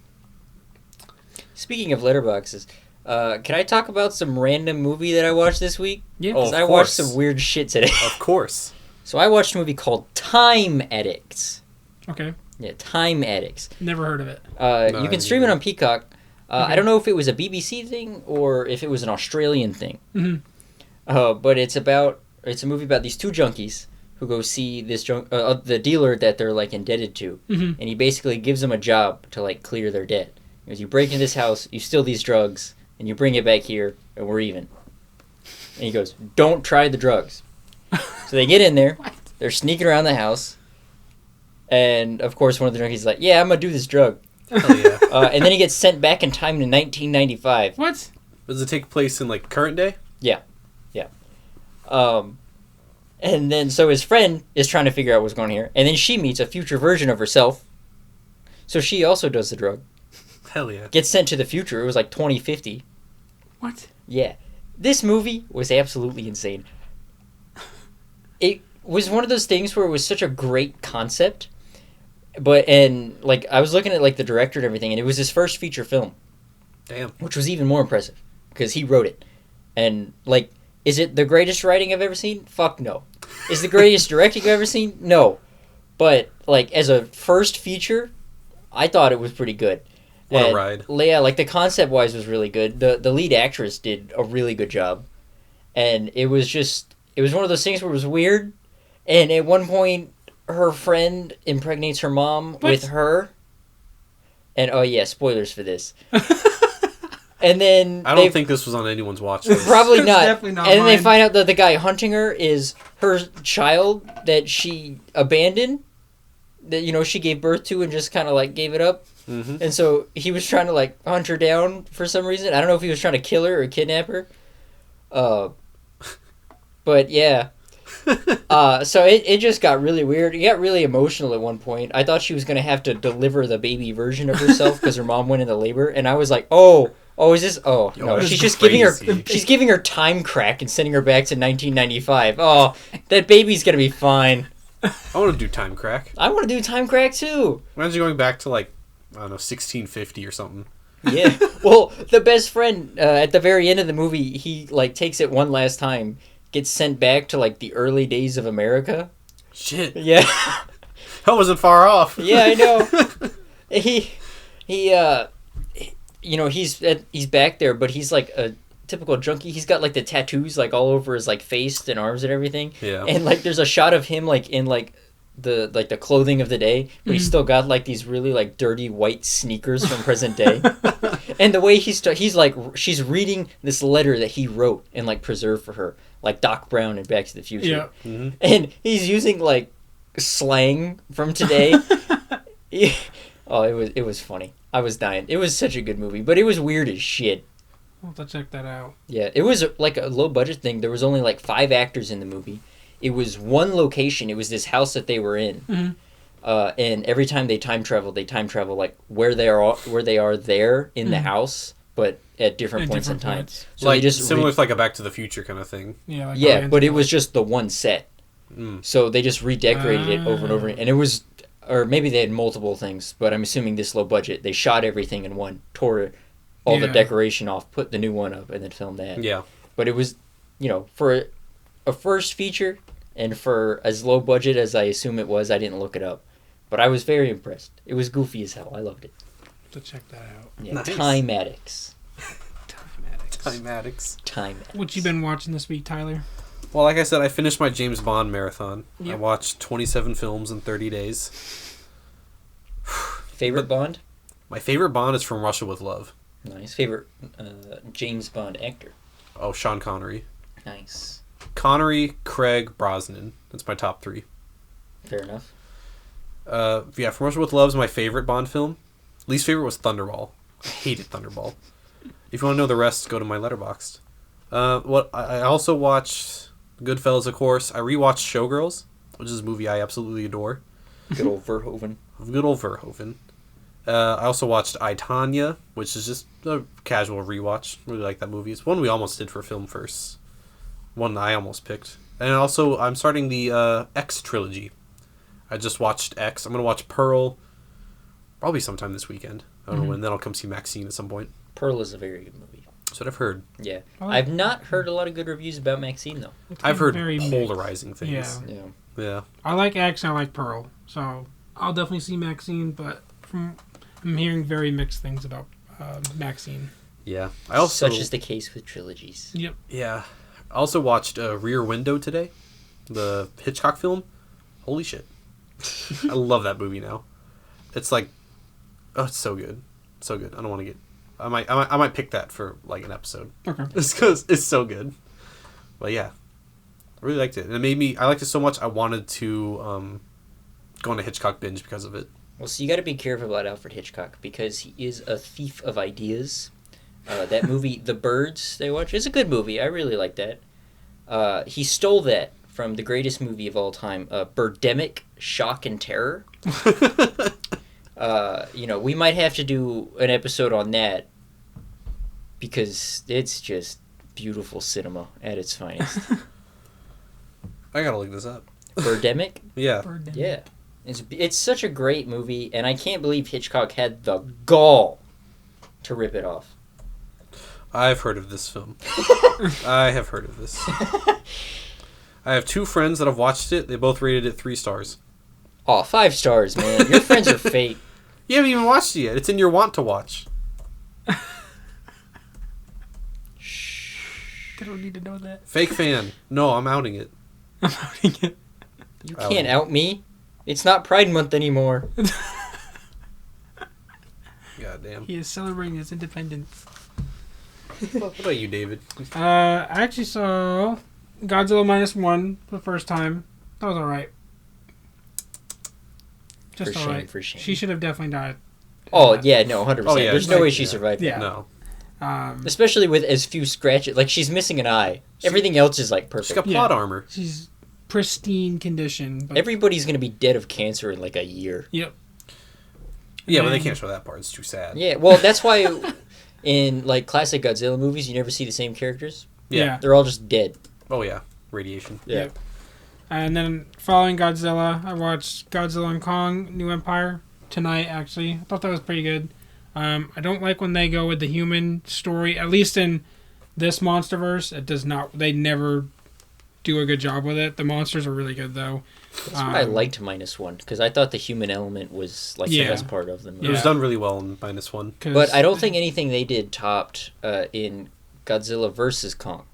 Speaker 3: Speaking of letterboxes, can I talk about some random movie that I watched this week?
Speaker 2: Yeah.
Speaker 1: Oh,
Speaker 3: Because
Speaker 1: of
Speaker 3: I watched
Speaker 1: course.
Speaker 3: some weird shit today.
Speaker 1: Of course.
Speaker 3: So I watched a movie called Time Addicts.
Speaker 2: Okay.
Speaker 3: Yeah, Time Addicts.
Speaker 2: Never heard of it.
Speaker 1: No,
Speaker 3: You can
Speaker 1: I
Speaker 3: stream it
Speaker 1: didn't.
Speaker 3: on Peacock. I don't know if it was a BBC thing or if it was an Australian thing. But it's a movie about these 2 junkies who go see this the dealer that they're like indebted to, and he basically gives them a job to like clear their debt. He goes, you break into this house, you steal these drugs, and you bring it back here, and we're even. And he goes, don't try the drugs. So they get in there, they're sneaking around the house, and of course one of the junkies is like, yeah, I'm gonna do this drug.
Speaker 1: Hell yeah.
Speaker 3: And then he gets sent back in time to 1995.
Speaker 2: What?
Speaker 1: Does it take place in, like, current day?
Speaker 3: Yeah. And then so his friend is trying to figure out what's going on here, and then she meets a future version of herself. So she also does the drug.
Speaker 1: Hell yeah.
Speaker 3: Gets sent to the future. It was like 2050.
Speaker 2: What?
Speaker 3: Yeah. This movie was absolutely insane. It was one of those things where it was such a great concept, and like I was looking at like the director and everything, and it was his first feature film.
Speaker 1: Damn.
Speaker 3: Which was even more impressive because he wrote it. And like, is it the greatest writing I've ever seen? Fuck no. Is the greatest directing I've ever seen? No. But like as a first feature, I thought it was pretty good.
Speaker 1: What a
Speaker 3: And,
Speaker 1: ride.
Speaker 3: Yeah, like the concept wise was really good. The lead actress did a really good job. And it was one of those things where it was weird. And at one point her friend impregnates her mom with her. And oh yeah, spoilers for this. And then
Speaker 1: I don't think this was on anyone's watch list.
Speaker 3: probably
Speaker 2: It's
Speaker 3: not.
Speaker 2: definitely not
Speaker 3: And then they
Speaker 2: mine.
Speaker 3: find out that the guy hunting her is her child that she abandoned, that she gave birth to and just kind of like gave it up.
Speaker 1: Mm-hmm.
Speaker 3: And so he was trying to like hunt her down for some reason. I don't know if he was trying to kill her or kidnap her. But yeah. So it just got really weird. It got really emotional at one point. I thought she was gonna have to deliver the baby version of herself because her mom went into labor, and I was like, oh, is this? Oh no,
Speaker 1: that's
Speaker 3: she's just giving her.
Speaker 1: crazy.
Speaker 3: She's giving her time crack and sending her back to 1995. Oh, that baby's gonna be fine.
Speaker 1: I want to do time crack.
Speaker 3: I want to do time crack too.
Speaker 1: Imagine going back to, like, I don't know, 1650 or something.
Speaker 3: Yeah. Well, the best friend at the very end of the movie, he like takes it one last time, gets sent back to like the early days of America.
Speaker 1: Shit.
Speaker 3: Yeah.
Speaker 1: I wasn't far off.
Speaker 3: Yeah, I know. He's back there, but he's like a typical junkie. He's got like the tattoos like all over his like face and arms and everything.
Speaker 1: Yeah.
Speaker 3: And like there's a shot of him like in like the clothing of the day, but he's still got like these really like dirty white sneakers from present day. And the way he's like she's reading this letter that he wrote and like preserved for her, like Doc Brown in Back to the Future.
Speaker 2: Yeah.
Speaker 1: Mm-hmm.
Speaker 3: And he's using like slang from today. Oh, it was funny. I was dying. It was such a good movie, but it was weird as shit.
Speaker 2: I'll have to check that out.
Speaker 3: Yeah, it was like a low budget thing. There was only like 5 actors in the movie. It was one location. It was this house that they were in.
Speaker 2: Mm-hmm.
Speaker 3: And every time they time travel like where they are there in the house, but at different points in time. So
Speaker 1: like
Speaker 3: they just
Speaker 1: similar to like a Back to the Future kind of thing.
Speaker 2: Yeah, like
Speaker 3: yeah, but it was just the one set.
Speaker 1: Mm.
Speaker 3: So they just redecorated it over and over, and it was, or maybe they had multiple things, but I'm assuming this low budget. They shot everything in one, tore all the decoration off, put the new one up, and then filmed that.
Speaker 1: Yeah.
Speaker 3: But it was, for a first feature, and for as low budget as I assume it was, I didn't look it up. But I was very impressed. It was goofy as hell. I loved it.
Speaker 2: To check that out.
Speaker 3: Yeah,
Speaker 1: Nice.
Speaker 3: Time Addicts.
Speaker 1: Time addicts.
Speaker 2: What you been watching this week, Tyler?
Speaker 1: Well, like I said, I finished my James Bond marathon.
Speaker 2: Yep.
Speaker 1: I watched 27 films in 30 days.
Speaker 3: Favorite Bond?
Speaker 1: My favorite Bond is From Russia with Love.
Speaker 3: Nice. Favorite James Bond actor?
Speaker 1: Oh, Sean Connery.
Speaker 3: Nice.
Speaker 1: Connery, Craig, Brosnan. That's my top 3.
Speaker 3: Fair enough.
Speaker 1: Yeah, From Russia with Love is my favorite Bond film. Least favorite was Thunderball. I hated Thunderball. If you want to know the rest, go to my Letterboxd. I also watched GoodFellas, of course. I rewatched Showgirls, which is a movie I absolutely adore.
Speaker 3: Good old Verhoeven.
Speaker 1: Good old Verhoeven. I also watched I, Tonya, which is just a casual rewatch. Really like that movie. It's one we almost did for Film First. One I almost picked. And also, I'm starting the X trilogy. I just watched X. I'm going to watch Pearl probably sometime this weekend. I don't know when. Then I'll come see Maxine at some point.
Speaker 3: Pearl is a very good movie.
Speaker 1: That's what I've heard.
Speaker 3: Yeah.
Speaker 2: Oh.
Speaker 3: I've not heard a lot of good reviews about Maxine, though.
Speaker 1: I've heard
Speaker 2: very
Speaker 1: polarizing things.
Speaker 2: Yeah.
Speaker 3: Yeah.
Speaker 1: Yeah.
Speaker 2: I like X and I like Pearl. So I'll definitely see Maxine, but I'm hearing very mixed things about Maxine.
Speaker 1: Yeah. I also,
Speaker 3: Such is the case with trilogies.
Speaker 2: Yep.
Speaker 1: yeah. I also watched Rear Window today. The Hitchcock film. Holy shit. I love that movie now. It's like, oh, it's so good. So good. I don't want to get... I might pick that for like an episode.
Speaker 2: Okay.
Speaker 1: It's because it's so good. But yeah, I really liked it, and it made me. I liked it so much. I wanted to go on a Hitchcock binge because of it.
Speaker 3: Well, so you got to be careful about Alfred Hitchcock because he is a thief of ideas. That movie, The Birds, they watch, is a good movie. I really like that. He stole that from the greatest movie of all time, Birdemic, Shock and Terror. We might have to do an episode on that because it's just beautiful cinema at its finest.
Speaker 1: I gotta look this up.
Speaker 3: Birdemic?
Speaker 1: Yeah.
Speaker 3: Yeah. It's such a great movie, and I can't believe Hitchcock had the gall to rip it off.
Speaker 1: I've heard of this film. I have heard of this. I have 2 friends that have watched it. They both rated it 3 stars.
Speaker 3: Oh, 5 stars, man. Your friends are fake.
Speaker 1: You haven't even watched it yet. It's in your want to watch.
Speaker 2: They don't need to know that.
Speaker 1: Fake fan. No, I'm outing it.
Speaker 2: I'm outing it.
Speaker 3: You can't out me. It's not Pride Month anymore.
Speaker 1: God damn.
Speaker 2: He is celebrating his independence.
Speaker 1: What about you, David?
Speaker 2: I actually saw Godzilla -1 for the first time. That was alright. Just
Speaker 3: For shame,
Speaker 2: alright.
Speaker 3: for shame.
Speaker 2: She should have definitely died.
Speaker 3: Oh, yeah, no, 100%.
Speaker 1: Oh, yeah,
Speaker 3: There's no
Speaker 1: like-
Speaker 3: way she
Speaker 1: yeah.
Speaker 3: survived
Speaker 2: Yeah.
Speaker 3: that.
Speaker 1: No.
Speaker 3: Especially with as few scratches. Like, she's missing an eye. Everything else is, like,
Speaker 1: She's
Speaker 3: perfect.
Speaker 1: got plot armor.
Speaker 2: She's pristine condition. But
Speaker 3: Everybody's going to be dead of cancer in, like, a year.
Speaker 2: Yep.
Speaker 1: Yeah, but they can't show that part. It's too sad.
Speaker 3: Yeah, well, that's why in, like, classic Godzilla movies, you never see the same characters.
Speaker 2: Yeah.
Speaker 3: They're all just dead.
Speaker 1: Oh, yeah. Radiation.
Speaker 3: Yeah.
Speaker 2: Yep. And then following Godzilla, I watched Godzilla and Kong: New Empire tonight. Actually, I thought that was pretty good. I don't like when they go with the human story. At least in this MonsterVerse, it does not. They never do a good job with it. The monsters are really good though.
Speaker 3: That's why I liked -1, because I thought the human element was, like, the
Speaker 2: Yeah.
Speaker 3: best part of the movie.
Speaker 1: It was
Speaker 2: Yeah.
Speaker 1: done really well in -1.
Speaker 3: But I don't think anything they did topped in Godzilla vs. Kong.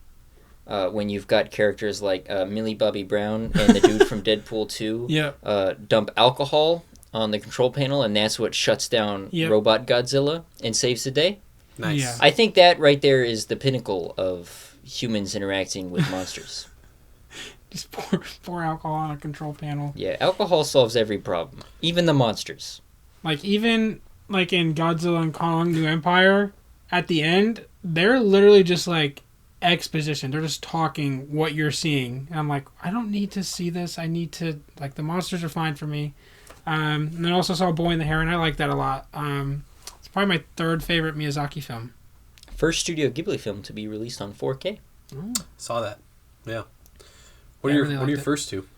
Speaker 3: When you've got characters like Millie Bobby Brown and the dude from Deadpool 2 dump alcohol on the control panel, and that's what shuts down Robot Godzilla and saves the day.
Speaker 1: Nice.
Speaker 2: Yeah.
Speaker 3: I think that right there is the pinnacle of humans interacting with monsters.
Speaker 2: Just pour alcohol on a control panel.
Speaker 3: Yeah, alcohol solves every problem, even the monsters.
Speaker 2: Like, even, like, in Godzilla and Kong New Empire, at the end, they're literally just, like, exposition. They're just talking what you're seeing. And I'm like, I don't need to see this. I need to, like, the monsters are fine for me. And I also saw Boy and the Heron. I like that a lot. It's probably my third favorite Miyazaki film.
Speaker 3: First Studio Ghibli film to be released on 4K.
Speaker 1: Saw that. Yeah. What are your first two?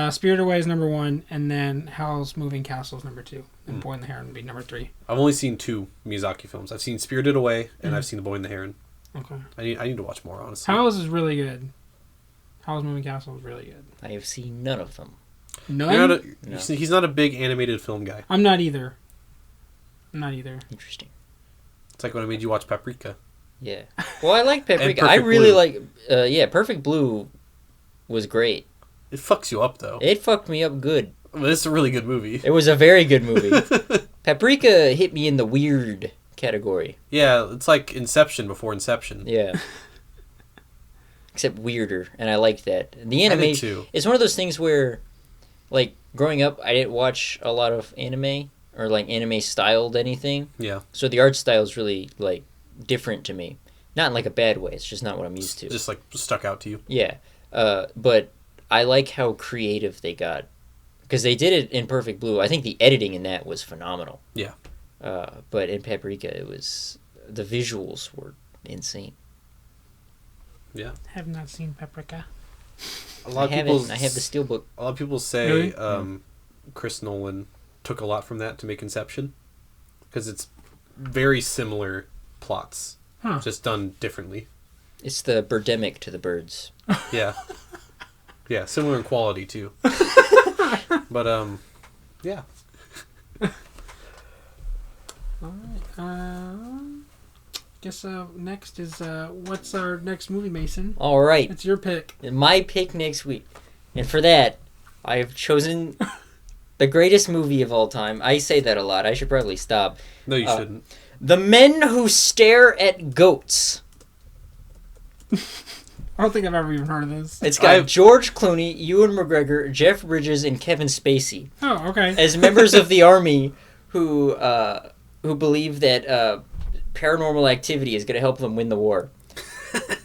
Speaker 2: Spirited Away is number 1, and then Howl's Moving Castle is number 2. And Boy and the Heron would be number 3.
Speaker 1: I've only seen 2 Miyazaki films. I've seen Spirited Away, and I've seen The Boy and the Heron.
Speaker 2: Okay.
Speaker 1: I need to watch more, honestly.
Speaker 2: Howl's is really good. Howl's Moving Castle is really good.
Speaker 3: I have seen none of them.
Speaker 2: None?
Speaker 3: No.
Speaker 1: He's not a big animated film guy.
Speaker 2: I'm not either.
Speaker 3: Interesting.
Speaker 1: It's like when I made you watch Paprika.
Speaker 3: Yeah. Well, I like Paprika. I
Speaker 1: Perfect
Speaker 3: really
Speaker 1: Blue.
Speaker 3: like... Perfect Blue was great.
Speaker 1: It fucks you up, though.
Speaker 3: It fucked me up good.
Speaker 1: But it's a really good movie.
Speaker 3: It was a very good movie. Paprika hit me in the weird category.
Speaker 1: Yeah, it's like Inception before Inception.
Speaker 3: Yeah. Except weirder, and I like that. The
Speaker 1: I did
Speaker 3: animation...
Speaker 1: too.
Speaker 3: It's one of those things where, like, growing up, I didn't watch a lot of anime, or, like, anime-styled anything.
Speaker 1: Yeah.
Speaker 3: So the art style is really, like, different to me. Not in, like, a bad way. It's just not what I'm used to.
Speaker 1: Just, like, stuck out to you.
Speaker 3: Yeah. But I like how creative they got. Because they did it in Perfect Blue. I think the editing in that was phenomenal.
Speaker 1: Yeah.
Speaker 3: But in Paprika, it was... The visuals were insane.
Speaker 1: Yeah.
Speaker 2: I have not seen Paprika.
Speaker 1: A lot
Speaker 3: I
Speaker 1: of people.
Speaker 3: have the steelbook.
Speaker 1: A lot of people say
Speaker 2: Really?
Speaker 1: Chris Nolan took a lot from that to make Inception, because it's very similar plots, just done differently.
Speaker 3: It's the birdemic to the birds.
Speaker 1: Yeah. Yeah, similar in quality too. But yeah.
Speaker 2: All right. Guess next is what's our next movie, Mason?
Speaker 3: All right.
Speaker 2: It's your pick.
Speaker 3: My pick next week. And for that, I have chosen the greatest movie of all time. I say that a lot. I should probably stop.
Speaker 1: No, you shouldn't.
Speaker 3: The Men Who Stare at Goats.
Speaker 2: I don't think I've ever even heard of this.
Speaker 3: It's got George Clooney, Ewan McGregor, Jeff Bridges, and Kevin Spacey
Speaker 2: Oh, okay.
Speaker 3: as members of the army who believe that paranormal activity is going to help them win the war.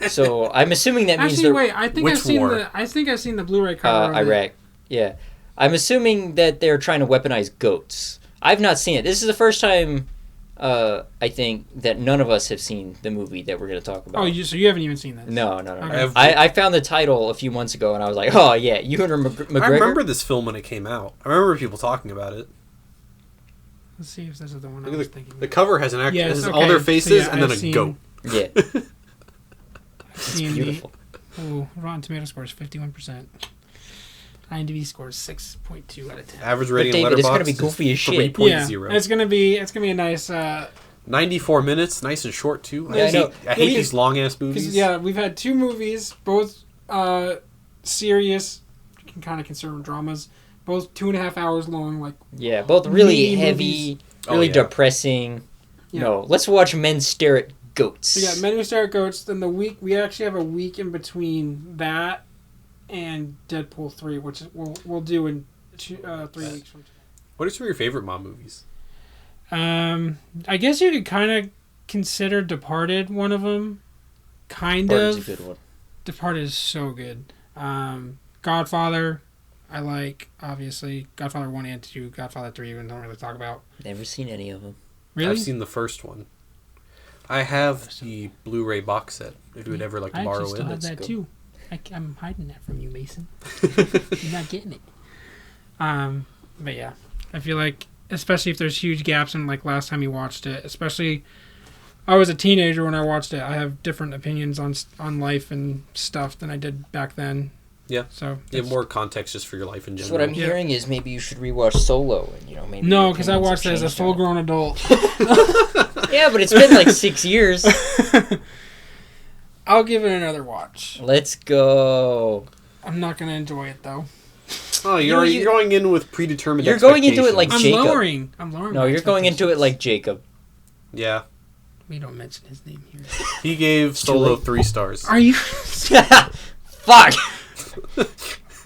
Speaker 3: So I'm assuming that means
Speaker 2: Actually,
Speaker 3: they're
Speaker 2: wait. I think
Speaker 1: Which war?
Speaker 2: I've seen the Blu-ray cover. of it.
Speaker 3: Iraq. Yeah, I'm assuming that they're trying to weaponize goats. I've not seen it. This is the first time I think that none of us have seen the movie that we're going to talk about.
Speaker 2: Oh, so you haven't even seen this?
Speaker 3: No.
Speaker 2: Okay.
Speaker 3: I found the title a few months ago and I was like, oh yeah, Ewan McGregor.
Speaker 1: I remember this film when it came out. I remember people talking about it.
Speaker 2: Let's see if this is the one I
Speaker 1: Look
Speaker 2: was
Speaker 1: at
Speaker 2: thinking.
Speaker 1: the cover has an actor.
Speaker 2: Yes,
Speaker 1: Has
Speaker 2: okay.
Speaker 1: all their
Speaker 2: So,
Speaker 1: faces
Speaker 2: yeah,
Speaker 1: and then
Speaker 2: I've
Speaker 1: a
Speaker 2: seen-
Speaker 1: goat.
Speaker 3: Yeah,
Speaker 2: Seen
Speaker 3: beautiful.
Speaker 2: Ooh, Rotten Tomato scores 51%. IMDb scores 6.2 out of 10.
Speaker 1: Average
Speaker 3: But
Speaker 1: rating
Speaker 3: David,
Speaker 1: on
Speaker 3: it's gonna
Speaker 1: Letterboxd
Speaker 3: be goofy as shit.
Speaker 1: 3.0.
Speaker 2: It's gonna be a nice.
Speaker 1: 94 minutes, nice and short too.
Speaker 3: Yeah, I know.
Speaker 1: I hate
Speaker 2: Yeah,
Speaker 1: these long ass movies.
Speaker 2: Because we've had 2 movies, both serious, you can kind of consider them dramas, both 2.5 hours long. Like
Speaker 3: Yeah, both really
Speaker 2: Mini
Speaker 3: heavy,
Speaker 2: movies.
Speaker 3: really
Speaker 1: yeah.
Speaker 3: depressing.
Speaker 2: Yeah.
Speaker 3: No, let's watch Men Stare at Goats.
Speaker 2: so yeah, Men Who Stare at Goats. Then we actually have a week in between that and Deadpool 3, which we'll do in 3 weeks from today.
Speaker 1: What are some of your favorite mom movies?
Speaker 2: I guess you could kind of consider Departed one of them. Kind
Speaker 3: Departed's
Speaker 2: of.
Speaker 3: a good one.
Speaker 2: Departed is so good. Godfather, I like, obviously. Godfather 1 and 2. Godfather 3, we don't really talk about.
Speaker 3: Never seen any of them.
Speaker 2: Really?
Speaker 1: I've seen the first one. I have the Blu-ray box set. If you would ever like to
Speaker 2: I
Speaker 1: borrow
Speaker 2: actually still
Speaker 1: it,
Speaker 2: have that
Speaker 3: go.
Speaker 2: too. I'm hiding that from you, Mason. You're not getting it. But yeah, I feel like, especially if there's huge gaps in like last time you watched it, especially I was a teenager when I watched it. I have different opinions on life and stuff than I did back then.
Speaker 1: Yeah.
Speaker 2: So
Speaker 1: you have more context just for your life in
Speaker 3: So
Speaker 1: general.
Speaker 3: what I'm hearing is maybe you should rewatch Solo, and maybe.
Speaker 2: no,
Speaker 3: your
Speaker 2: because I
Speaker 3: opinions
Speaker 2: watched it
Speaker 3: have
Speaker 2: as a
Speaker 3: changed on
Speaker 2: full-grown adult.
Speaker 3: it. Yeah, but it's been like 6 years.
Speaker 2: I'll give it another watch.
Speaker 3: Let's go.
Speaker 2: I'm not gonna enjoy it though.
Speaker 1: Oh, you're going in with predetermined.
Speaker 3: You're going into it like
Speaker 1: expectations.
Speaker 3: Jacob.
Speaker 2: I'm lowering.
Speaker 3: No,
Speaker 2: my
Speaker 3: you're going into it
Speaker 2: expectations.
Speaker 3: like Jacob.
Speaker 1: Yeah,
Speaker 2: We don't mention his name here.
Speaker 1: he gave
Speaker 3: too
Speaker 1: Solo
Speaker 3: late.
Speaker 1: 3 stars.
Speaker 2: Are you?
Speaker 3: Fuck.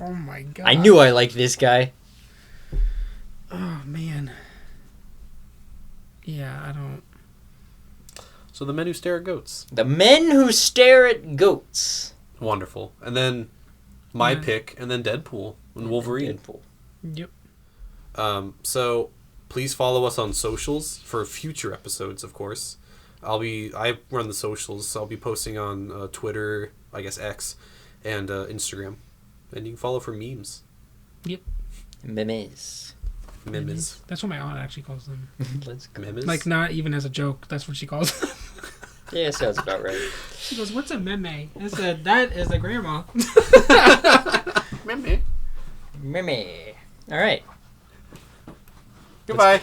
Speaker 2: Oh my god.
Speaker 3: I knew I liked this guy.
Speaker 2: Oh man. Yeah, I don't.
Speaker 1: So The Men Who Stare at Goats.
Speaker 3: The Men Who Stare at Goats.
Speaker 1: Wonderful. And then my pick, and then Deadpool and Wolverine.
Speaker 2: Yep.
Speaker 1: So please follow us on socials for future episodes, of course. I run the socials, so I'll be posting on Twitter, I guess X, and Instagram. And you can follow for memes.
Speaker 2: Yep.
Speaker 3: Memes.
Speaker 1: Memes.
Speaker 2: That's what my aunt actually calls them.
Speaker 3: Let's go.
Speaker 1: Memes?
Speaker 2: Like, not even as a joke. That's what she calls them.
Speaker 3: Yeah, sounds about right.
Speaker 2: She goes, "What's a meme?" I said, "That is a grandma."
Speaker 1: Meme.
Speaker 3: Meme. All right.
Speaker 1: Goodbye.